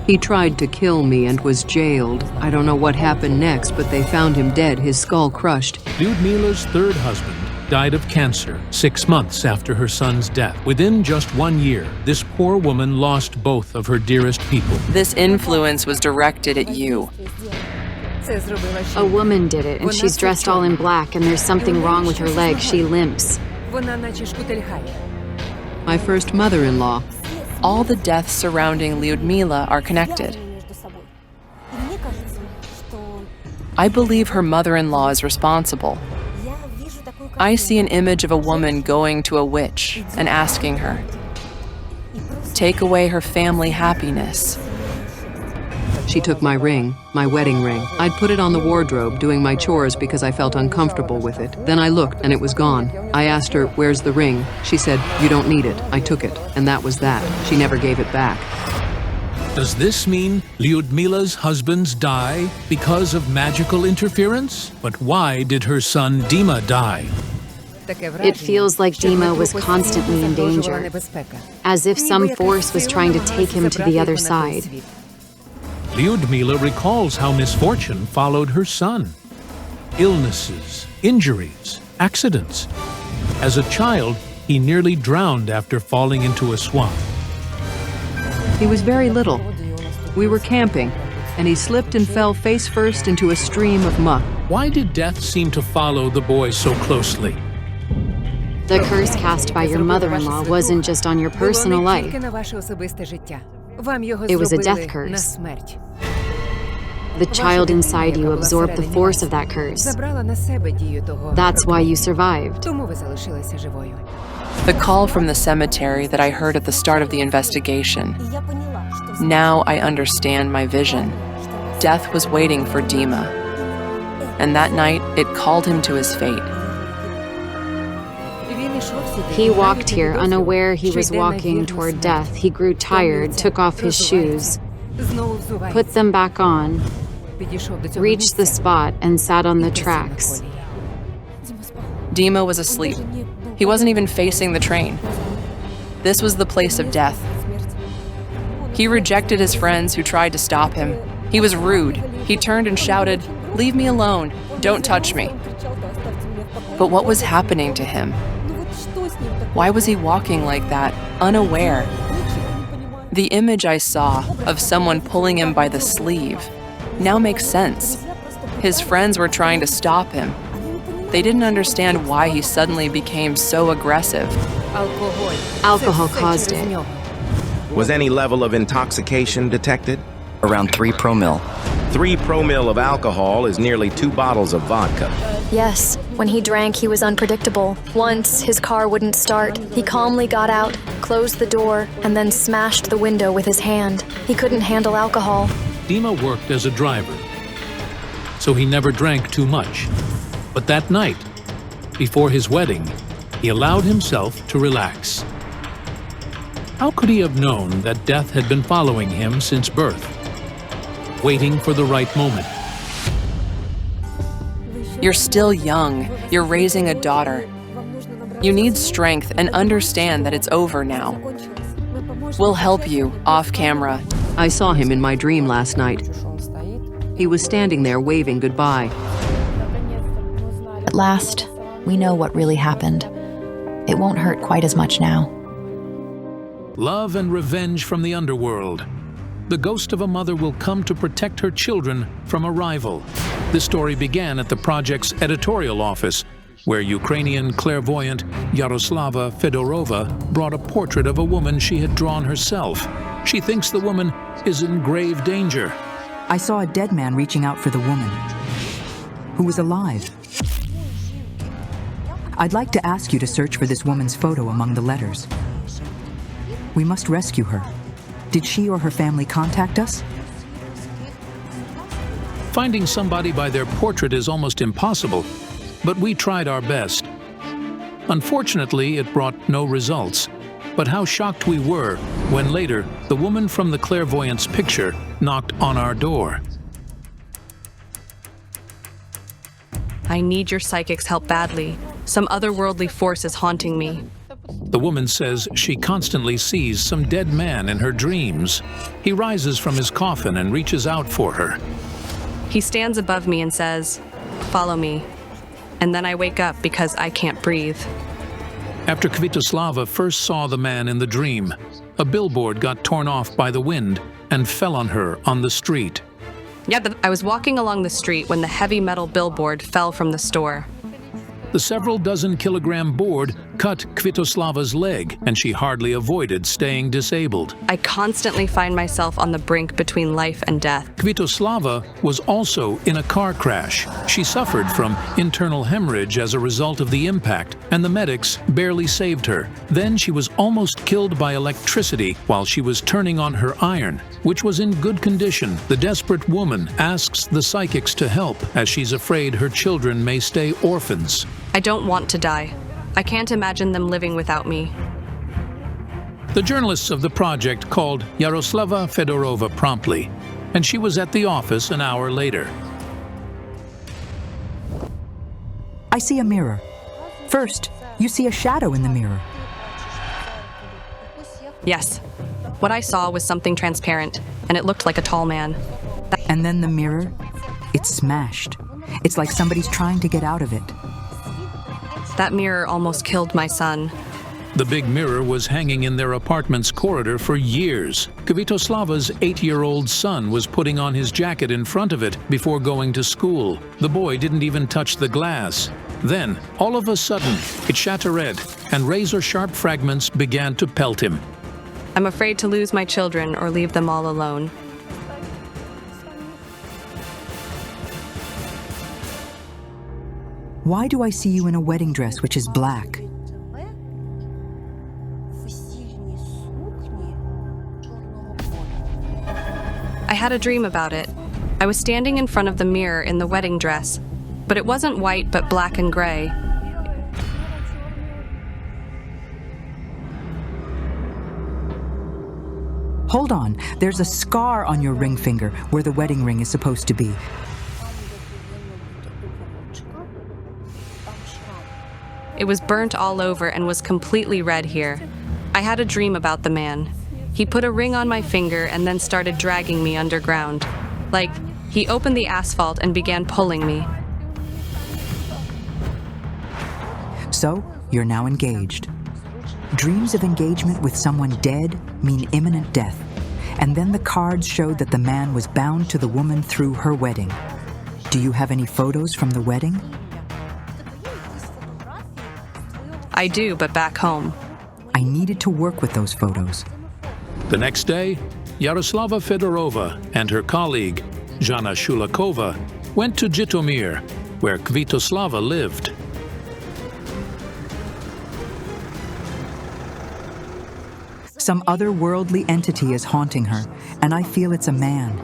He tried to kill me and was jailed. I don't know what happened next, but they found him dead, his skull crushed. Lyudmila's 3rd husband died of cancer 6 months after her son's death. Within just 1 year, this poor woman lost both of her dearest people. This influence was directed at you. A woman did it, and she's dressed all in black, and there's something wrong with her leg. She limps. My first mother-in-law. All the deaths surrounding Lyudmila are connected. I believe her mother-in-law is responsible. I see an image of a woman going to a witch and asking her, take away her family happiness. She took my ring, my wedding ring. I'd put it on the wardrobe doing my chores because I felt uncomfortable with it. Then I looked and it was gone. I asked her, where's the ring? She said, you don't need it. I took it. And that was that. She never gave it back. Does this mean Lyudmila's husbands die because of magical interference? But why did her son Dima die? It feels like Dima was constantly in danger, as if some force was trying to take him to the other side. Lyudmila recalls how misfortune followed her son. Illnesses, injuries, accidents. As a child, he nearly drowned after falling into a swamp. He was very little. We were camping, and he slipped and fell face first into a stream of muck. Why did death seem to follow the boy so closely? The curse cast by your mother-in-law wasn't just on your personal life. It was a death curse. The child inside you absorbed the force of that curse. That's why you survived. The call from the cemetery that I heard at the start of the investigation. Now I understand my vision. Death was waiting for Dima. And that night, it called him to his fate. He walked here unaware he was walking toward death. He grew tired, took off his shoes, put them back on, reached the spot, and sat on the tracks. Dima was asleep. He wasn't even facing the train. This was the place of death. He rejected his friends who tried to stop him. He was rude. He turned and shouted, "Leave me alone. Don't touch me." But what was happening to him? Why was he walking like that, unaware? The image I saw of someone pulling him by the sleeve now makes sense. His friends were trying to stop him. They didn't understand why he suddenly became so aggressive. Alcohol caused it. Was any level of intoxication detected? Around 3 promille. 3 promille of alcohol is nearly 2 bottles of vodka. Yes, when he drank, he was unpredictable. Once, his car wouldn't start. He calmly got out, closed the door, and then smashed the window with his hand. He couldn't handle alcohol. Dima worked as a driver, so he never drank too much. But that night, before his wedding, he allowed himself to relax. How could he have known that death had been following him since birth, waiting for the right moment? You're still young. You're raising a daughter. You need strength and understand that it's over now. We'll help you off camera. I saw him in my dream last night. He was standing there waving goodbye. At last, we know what really happened. It won't hurt quite as much now. Love and revenge from the underworld. The ghost of a mother will come to protect her children from a rival. This story began at the project's editorial office, where Ukrainian clairvoyant Yaroslava Fedorova brought a portrait of a woman she had drawn herself. She thinks the woman is in grave danger. I saw a dead man reaching out for the woman, who was alive. I'd like to ask you to search for this woman's photo among the letters. We must rescue her. Did she or her family contact us? Finding somebody by their portrait is almost impossible, but we tried our best. Unfortunately, it brought no results. But how shocked we were when later the woman from the clairvoyant's picture knocked on our door. I need your psychic's help badly. Some otherworldly force is haunting me. The woman says she constantly sees some dead man in her dreams. He rises from his coffin and reaches out for her. He stands above me and says, "Follow me." And then I wake up because I can't breathe. After Kvitoslava first saw the man in the dream, a billboard got torn off by the wind and fell on her on the street. I was walking along the street when the heavy metal billboard fell from the store. The several dozen kilogram board cut Kvitoslava's leg, and she hardly avoided staying disabled. I constantly find myself on the brink between life and death. Kvitoslava was also in a car crash. She suffered from internal hemorrhage as a result of the impact, and the medics barely saved her. Then she was almost killed by electricity while she was turning on her iron, which was in good condition. The desperate woman asks the psychics to help, as she's afraid her children may stay orphans. I don't want to die. I can't imagine them living without me. The journalists of the project called Yaroslava Fedorova promptly, and she was at the office an hour later. I see a mirror. First, you see a shadow in the mirror. Yes. What I saw was something transparent, and it looked like a tall man. And then the mirror, it's smashed. It's like somebody's trying to get out of it. That mirror almost killed my son. The big mirror was hanging in their apartment's corridor for years. Kvitoslava's 8-year-old son was putting on his jacket in front of it before going to school. The boy didn't even touch the glass. Then, all of a sudden, it shattered, and razor-sharp fragments began to pelt him. I'm afraid to lose my children or leave them all alone. Why do I see you in a wedding dress which is black? I had a dream about it. I was standing in front of the mirror in the wedding dress, but it wasn't white but black and gray. Hold on, there's a scar on your ring finger where the wedding ring is supposed to be. It was burnt all over and was completely red here. I had a dream about the man. He put a ring on my finger and then started dragging me underground. Like, he opened the asphalt and began pulling me. So, you're now engaged. Dreams of engagement with someone dead mean imminent death. And then the cards showed that the man was bound to the woman through her wedding. Do you have any photos from the wedding? I do, but back home. I needed to work with those photos. The next day, Yaroslava Fedorova and her colleague, Jana Shulakova, went to Jitomir, where Kvitoslava lived. Some otherworldly entity is haunting her, and I feel it's a man.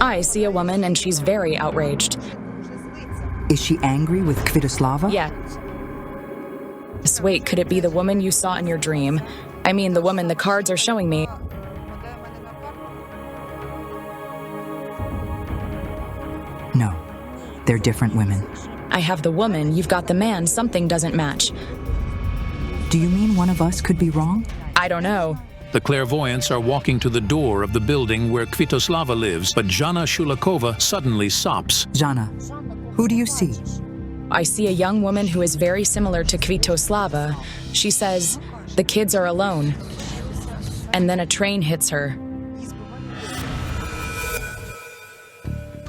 I see a woman and she's very outraged. Is she angry with Kvitoslava? Yes. Wait, could it be the woman you saw in your dream? I mean, the woman the cards are showing me. No, they're different women. I have the woman, you've got the man, something doesn't match. Do you mean one of us could be wrong? I don't know. The clairvoyants are walking to the door of the building where Kvitoslava lives, but Jana Shulakova suddenly stops. Jana, who do you see? I see a young woman who is very similar to Kvitoslava. She says, the kids are alone. And then a train hits her.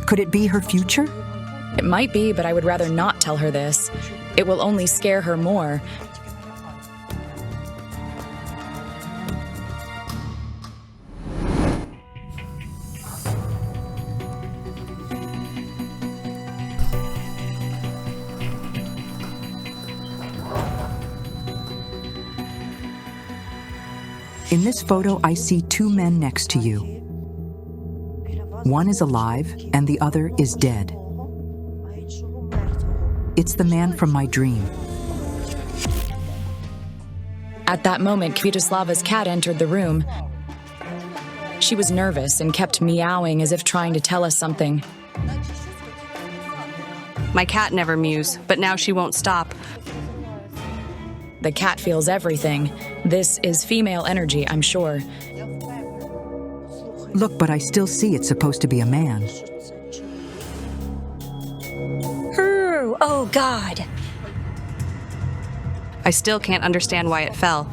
Could it be her future? It might be, but I would rather not tell her this. It will only scare her more. In this photo, I see two men next to you. One is alive, and the other is dead. It's the man from my dream. At that moment, Kvitoslava's cat entered the room. She was nervous and kept meowing as if trying to tell us something. My cat never mews, but now she won't stop. The cat feels everything. This is female energy, I'm sure. Look, but I still see it's supposed to be a man. Oh, God. I still can't understand why it fell.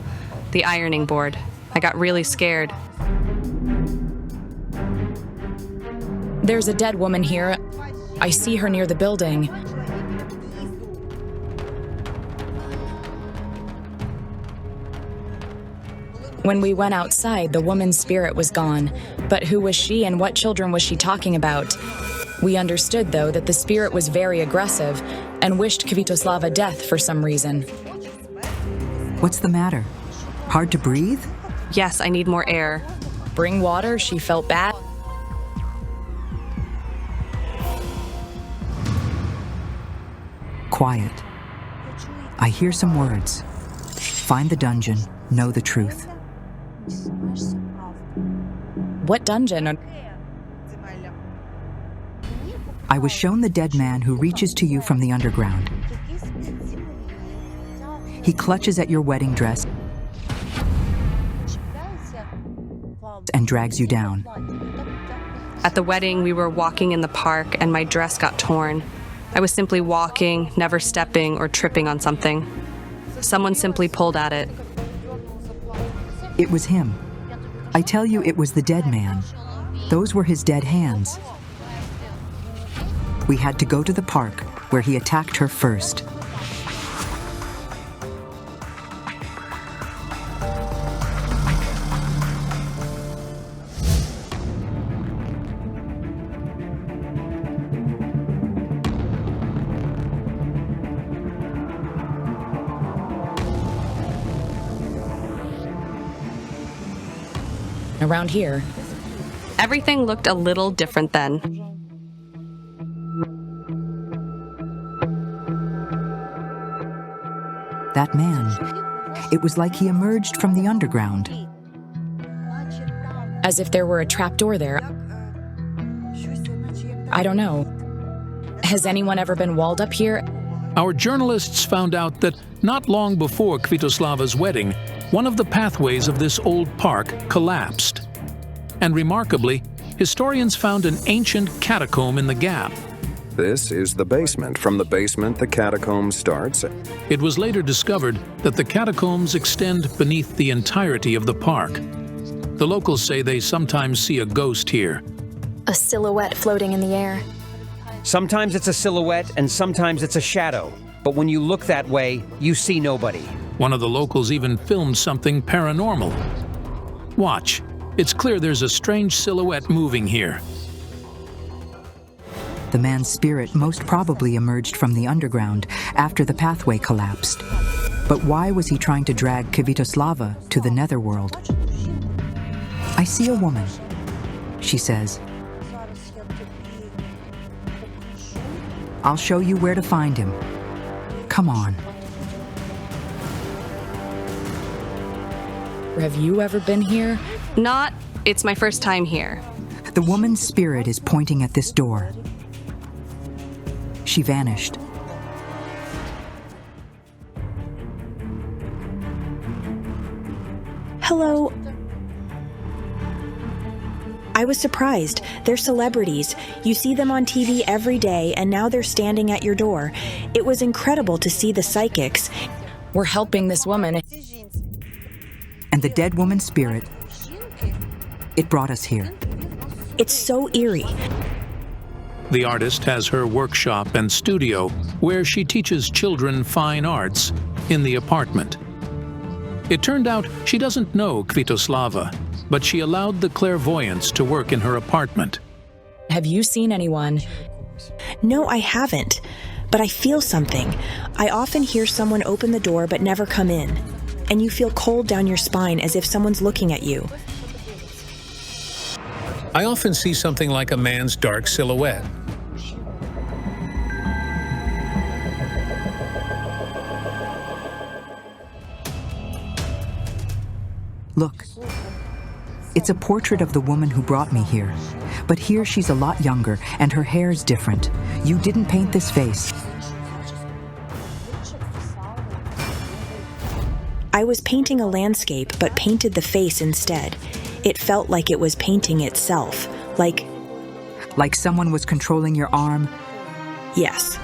the ironing board. I got really scared. There's a dead woman here. I see her near the building. When we went outside, the woman's spirit was gone. But who was she and what children was she talking about? We understood, though, that the spirit was very aggressive and wished Kvitoslava death for some reason. What's the matter? Hard to breathe? Yes, I need more air. Bring water, she felt bad. Quiet. I hear some words. Find the dungeon, know the truth. What dungeon? I was shown the dead man who reaches to you from the underground. He clutches at your wedding dress and drags you down. At the wedding, we were walking in the park and my dress got torn. I was simply walking, never stepping or tripping on something. Someone simply pulled at it. It was him. I tell you, it was the dead man. Those were his dead hands. We had to go to the park, where he attacked her first. Around here. Everything looked a little different then. That man, it was like he emerged from the underground. As if there were a trapdoor there. I don't know. Has anyone ever been walled up here? Our journalists found out that not long before Kvitoslava's wedding, one of the pathways of this old park collapsed. And remarkably, historians found an ancient catacomb in the gap. This is the basement. From the basement, the catacomb starts. It was later discovered that the catacombs extend beneath the entirety of the park. The locals say they sometimes see a ghost here. A silhouette floating in the air. Sometimes it's a silhouette and sometimes it's a shadow. But when you look that way, you see nobody. One of the locals even filmed something paranormal. Watch. It's clear there's a strange silhouette moving here. The man's spirit most probably emerged from the underground after the pathway collapsed. But why was he trying to drag Kvitoslava to the netherworld? I see a woman, she says. I'll show you where to find him. Come on. Have you ever been here? Not. It's my first time here. The woman's spirit is pointing at this door. She vanished. Hello. I was surprised. They're celebrities. You see them on TV every day, and now they're standing at your door. It was incredible to see the psychics. We're helping this woman. And the dead woman's spirit, it brought us here. It's so eerie. The artist has her workshop and studio where she teaches children fine arts in the apartment. It turned out she doesn't know Kvitoslava, but she allowed the clairvoyants to work in her apartment. Have you seen anyone? No, I haven't, but I feel something. I often hear someone open the door but never come in, and you feel cold down your spine as if someone's looking at you. I often see something like a man's dark silhouette. Look, it's a portrait of the woman who brought me here. But here she's a lot younger, and her hair's different. You didn't paint this face. I was painting a landscape, but painted the face instead. It felt like it was painting itself, like someone was controlling your arm? Yes.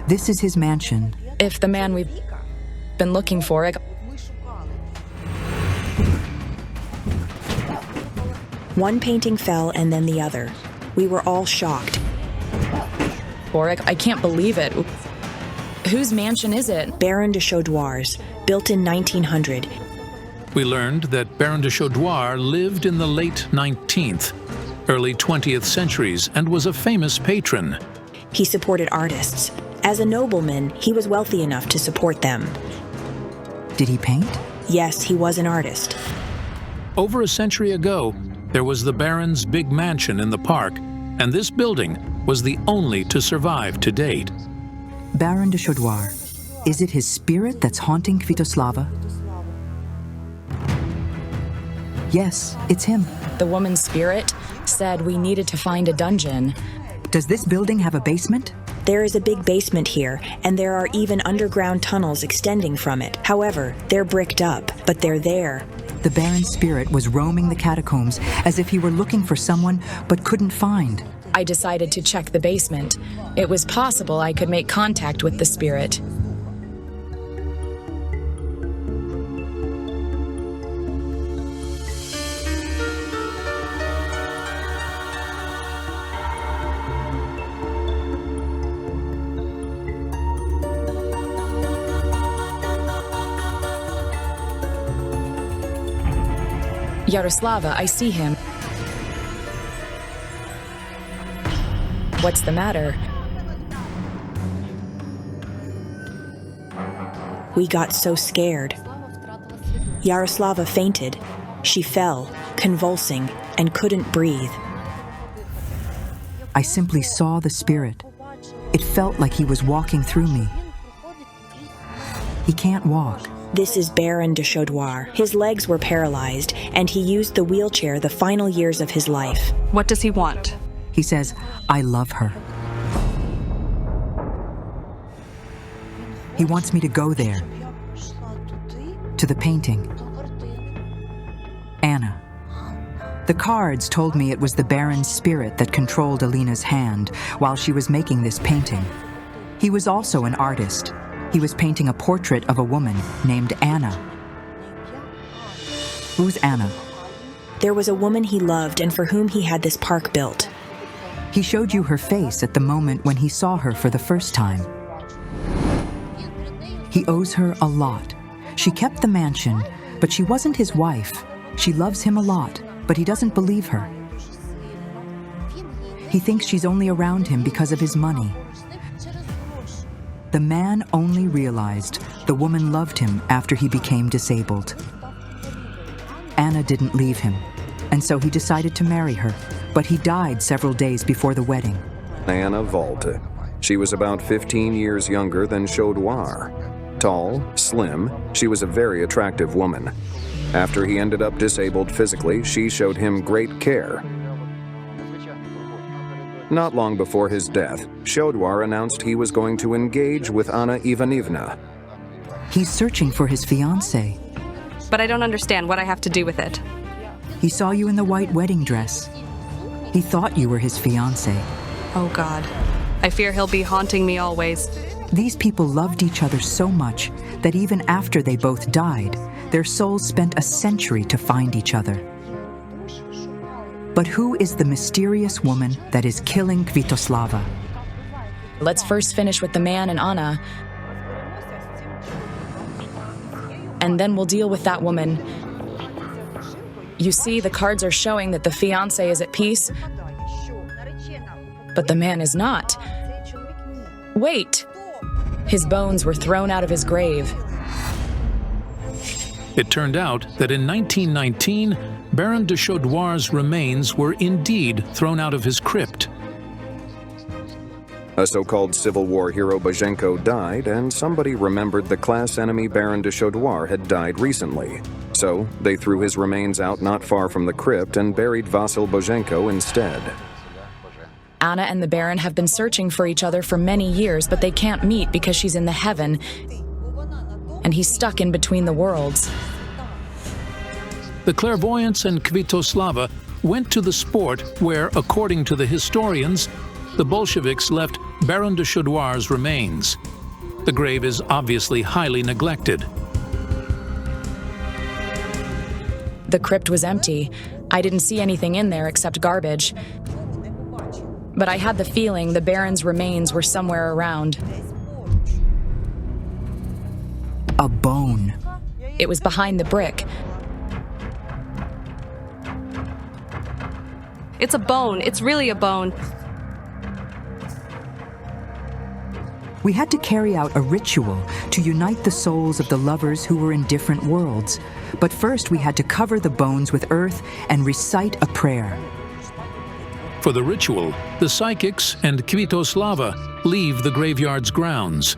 This is his mansion. If the man we've been looking for... One painting fell and then the other. We were all shocked. Boric, I can't believe it. Whose mansion is it? Baron de Chaudoir's, built in 1900. We learned that Baron de Chaudoir lived in the late 19th, early 20th centuries and was a famous patron. He supported artists. As a nobleman, he was wealthy enough to support them. Did he paint? Yes, he was an artist. Over a century ago, there was the Baron's big mansion in the park, and this building was the only to survive to date. Baron de Chaudoir. Is it his spirit that's haunting Kvitoslava? Yes, it's him. The woman's spirit said we needed to find a dungeon. Does this building have a basement? There is a big basement here, and there are even underground tunnels extending from it. However, they're bricked up, but they're there. The Baron's spirit was roaming the catacombs as if he were looking for someone but couldn't find. I decided to check the basement. It was possible I could make contact with the spirit. Yaroslava, I see him. What's the matter? We got so scared. Yaroslava fainted. She fell, convulsing, and couldn't breathe. I simply saw the spirit. It felt like he was walking through me. He can't walk. This is Baron de Chaudoir. His legs were paralyzed, and he used the wheelchair the final years of his life. What does he want? He says, I love her. He wants me to go there. To the painting. Anna. The cards told me it was the Baron's spirit that controlled Alina's hand while she was making this painting. He was also an artist. He was painting a portrait of a woman named Anna. Who's Anna? There was a woman he loved and for whom he had this park built. He showed you her face at the moment when he saw her for the first time. He owes her a lot. She kept the mansion, but she wasn't his wife. She loves him a lot, but he doesn't believe her. He thinks she's only around him because of his money. The man only realized the woman loved him after he became disabled. Anna didn't leave him, and so he decided to marry her, but he died several days before the wedding. Anna Volta. She was about 15 years younger than Chaudoir. Tall, slim, she was a very attractive woman. After he ended up disabled physically, she showed him great care. Not long before his death, Chaudoir announced he was going to engage with Anna Ivanivna. He's searching for his fiancée. But I don't understand what I have to do with it. He saw you in the white wedding dress. He thought you were his fiancée. Oh God, I fear he'll be haunting me always. These people loved each other so much that even after they both died, their souls spent a century to find each other. But who is the mysterious woman that is killing Kvitoslava? Let's first finish with the man and Anna. And then we'll deal with that woman. You see, the cards are showing that the fiancé is at peace, but the man is not. Wait! His bones were thrown out of his grave. It turned out that in 1919, Baron de Chaudoir's remains were indeed thrown out of his crypt. A so-called Civil War hero Bozhenko died, and somebody remembered the class enemy Baron de Chaudoir had died recently. So they threw his remains out not far from the crypt and buried Vasil Bozhenko instead. Anna and the Baron have been searching for each other for many years, but they can't meet because she's in the heaven, and he's stuck in between the worlds. The clairvoyants and Kvitoslava went to the sport where, according to the historians, the Bolsheviks left Baron de Chaudoir's remains. The grave is obviously highly neglected. The crypt was empty. I didn't see anything in there except garbage. But I had the feeling the Baron's remains were somewhere around. A bone. It was behind the brick. It's a bone. It's really a bone. We had to carry out a ritual to unite the souls of the lovers who were in different worlds. But first we had to cover the bones with earth and recite a prayer. For the ritual, the psychics and Kvitoslava leave the graveyard's grounds.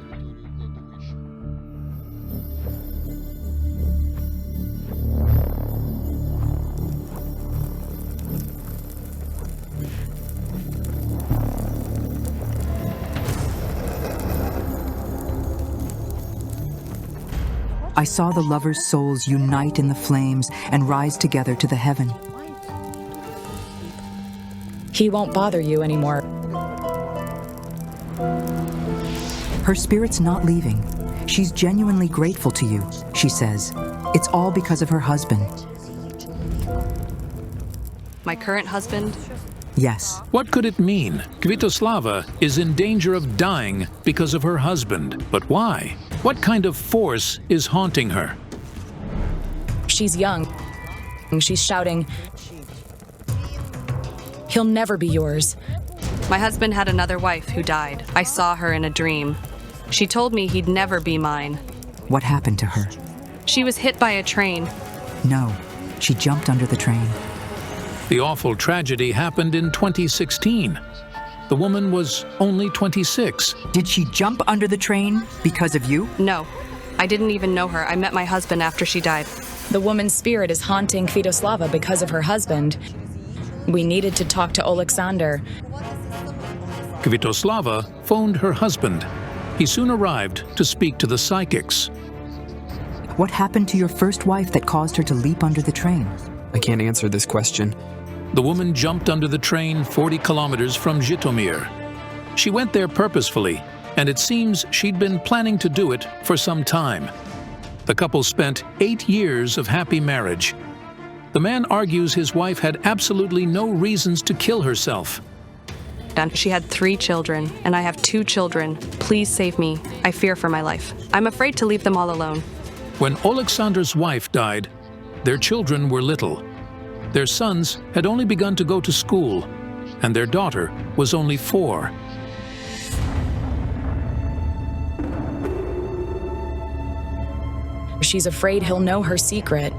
I saw the lovers' souls unite in the flames and rise together to the heaven. He won't bother you anymore. Her spirit's not leaving. She's genuinely grateful to you, she says. It's all because of her husband. My current husband? Yes. What could it mean? Kvitoslava is in danger of dying because of her husband. But why? What kind of force is haunting her? She's young. She's shouting, "He'll never be yours." My husband had another wife who died. I saw her in a dream. She told me he'd never be mine. What happened to her? She was hit by a train. No, she jumped under the train. The awful tragedy happened in 2016. The woman was only 26. Did she jump under the train because of you? No, I didn't even know her. I met my husband after she died. The woman's spirit is haunting Kvitoslava because of her husband. We needed to talk to Alexander. Kvitoslava phoned her husband. He soon arrived to speak to the psychics. What happened to your first wife that caused her to leap under the train? I can't answer this question. The woman jumped under the train 40 kilometers from Zhytomyr. She went there purposefully, and it seems she'd been planning to do it for some time. The couple spent 8 years of happy marriage. The man argues his wife had absolutely no reasons to kill herself. She had 3 children, and I have 2 children. Please save me. I fear for my life. I'm afraid to leave them all alone. When Alexander's wife died, their children were little. Their sons had only begun to go to school, and their daughter was only 4. She's afraid he'll know her secret.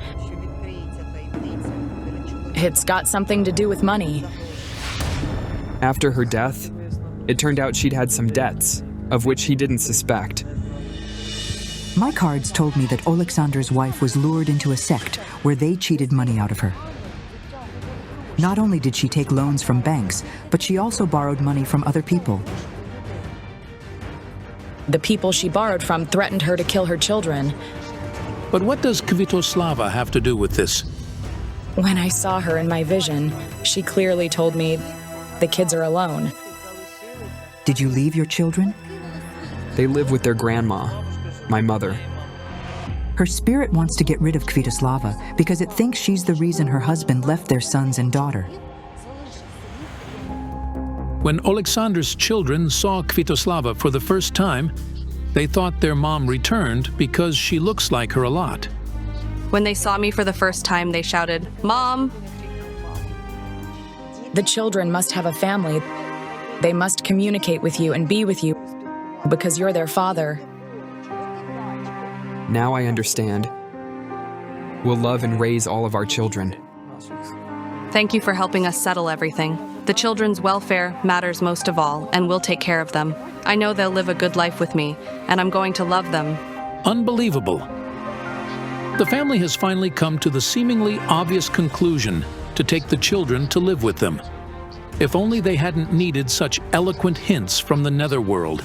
It's got something to do with money. After her death, it turned out she'd had some debts, of which he didn't suspect. My cards told me that Alexander's wife was lured into a sect where they cheated money out of her. Not only did she take loans from banks, but she also borrowed money from other people. The people she borrowed from threatened her to kill her children. But what does Kvitoslava have to do with this? When I saw her in my vision, she clearly told me the kids are alone. Did you leave your children? They live with their grandma, my mother. Her spirit wants to get rid of Kvitoslava because it thinks she's the reason her husband left their sons and daughter. When Alexander's children saw Kvitoslava for the first time, they thought their mom returned because she looks like her a lot. When they saw me for the first time, they shouted, "Mom!" The children must have a family. They must communicate with you and be with you because you're their father. Now I understand. We'll love and raise all of our children. Thank you for helping us settle everything. The children's welfare matters most of all, and we'll take care of them. I know they'll live a good life with me, and I'm going to love them. Unbelievable. The family has finally come to the seemingly obvious conclusion to take the children to live with them. If only they hadn't needed such eloquent hints from the netherworld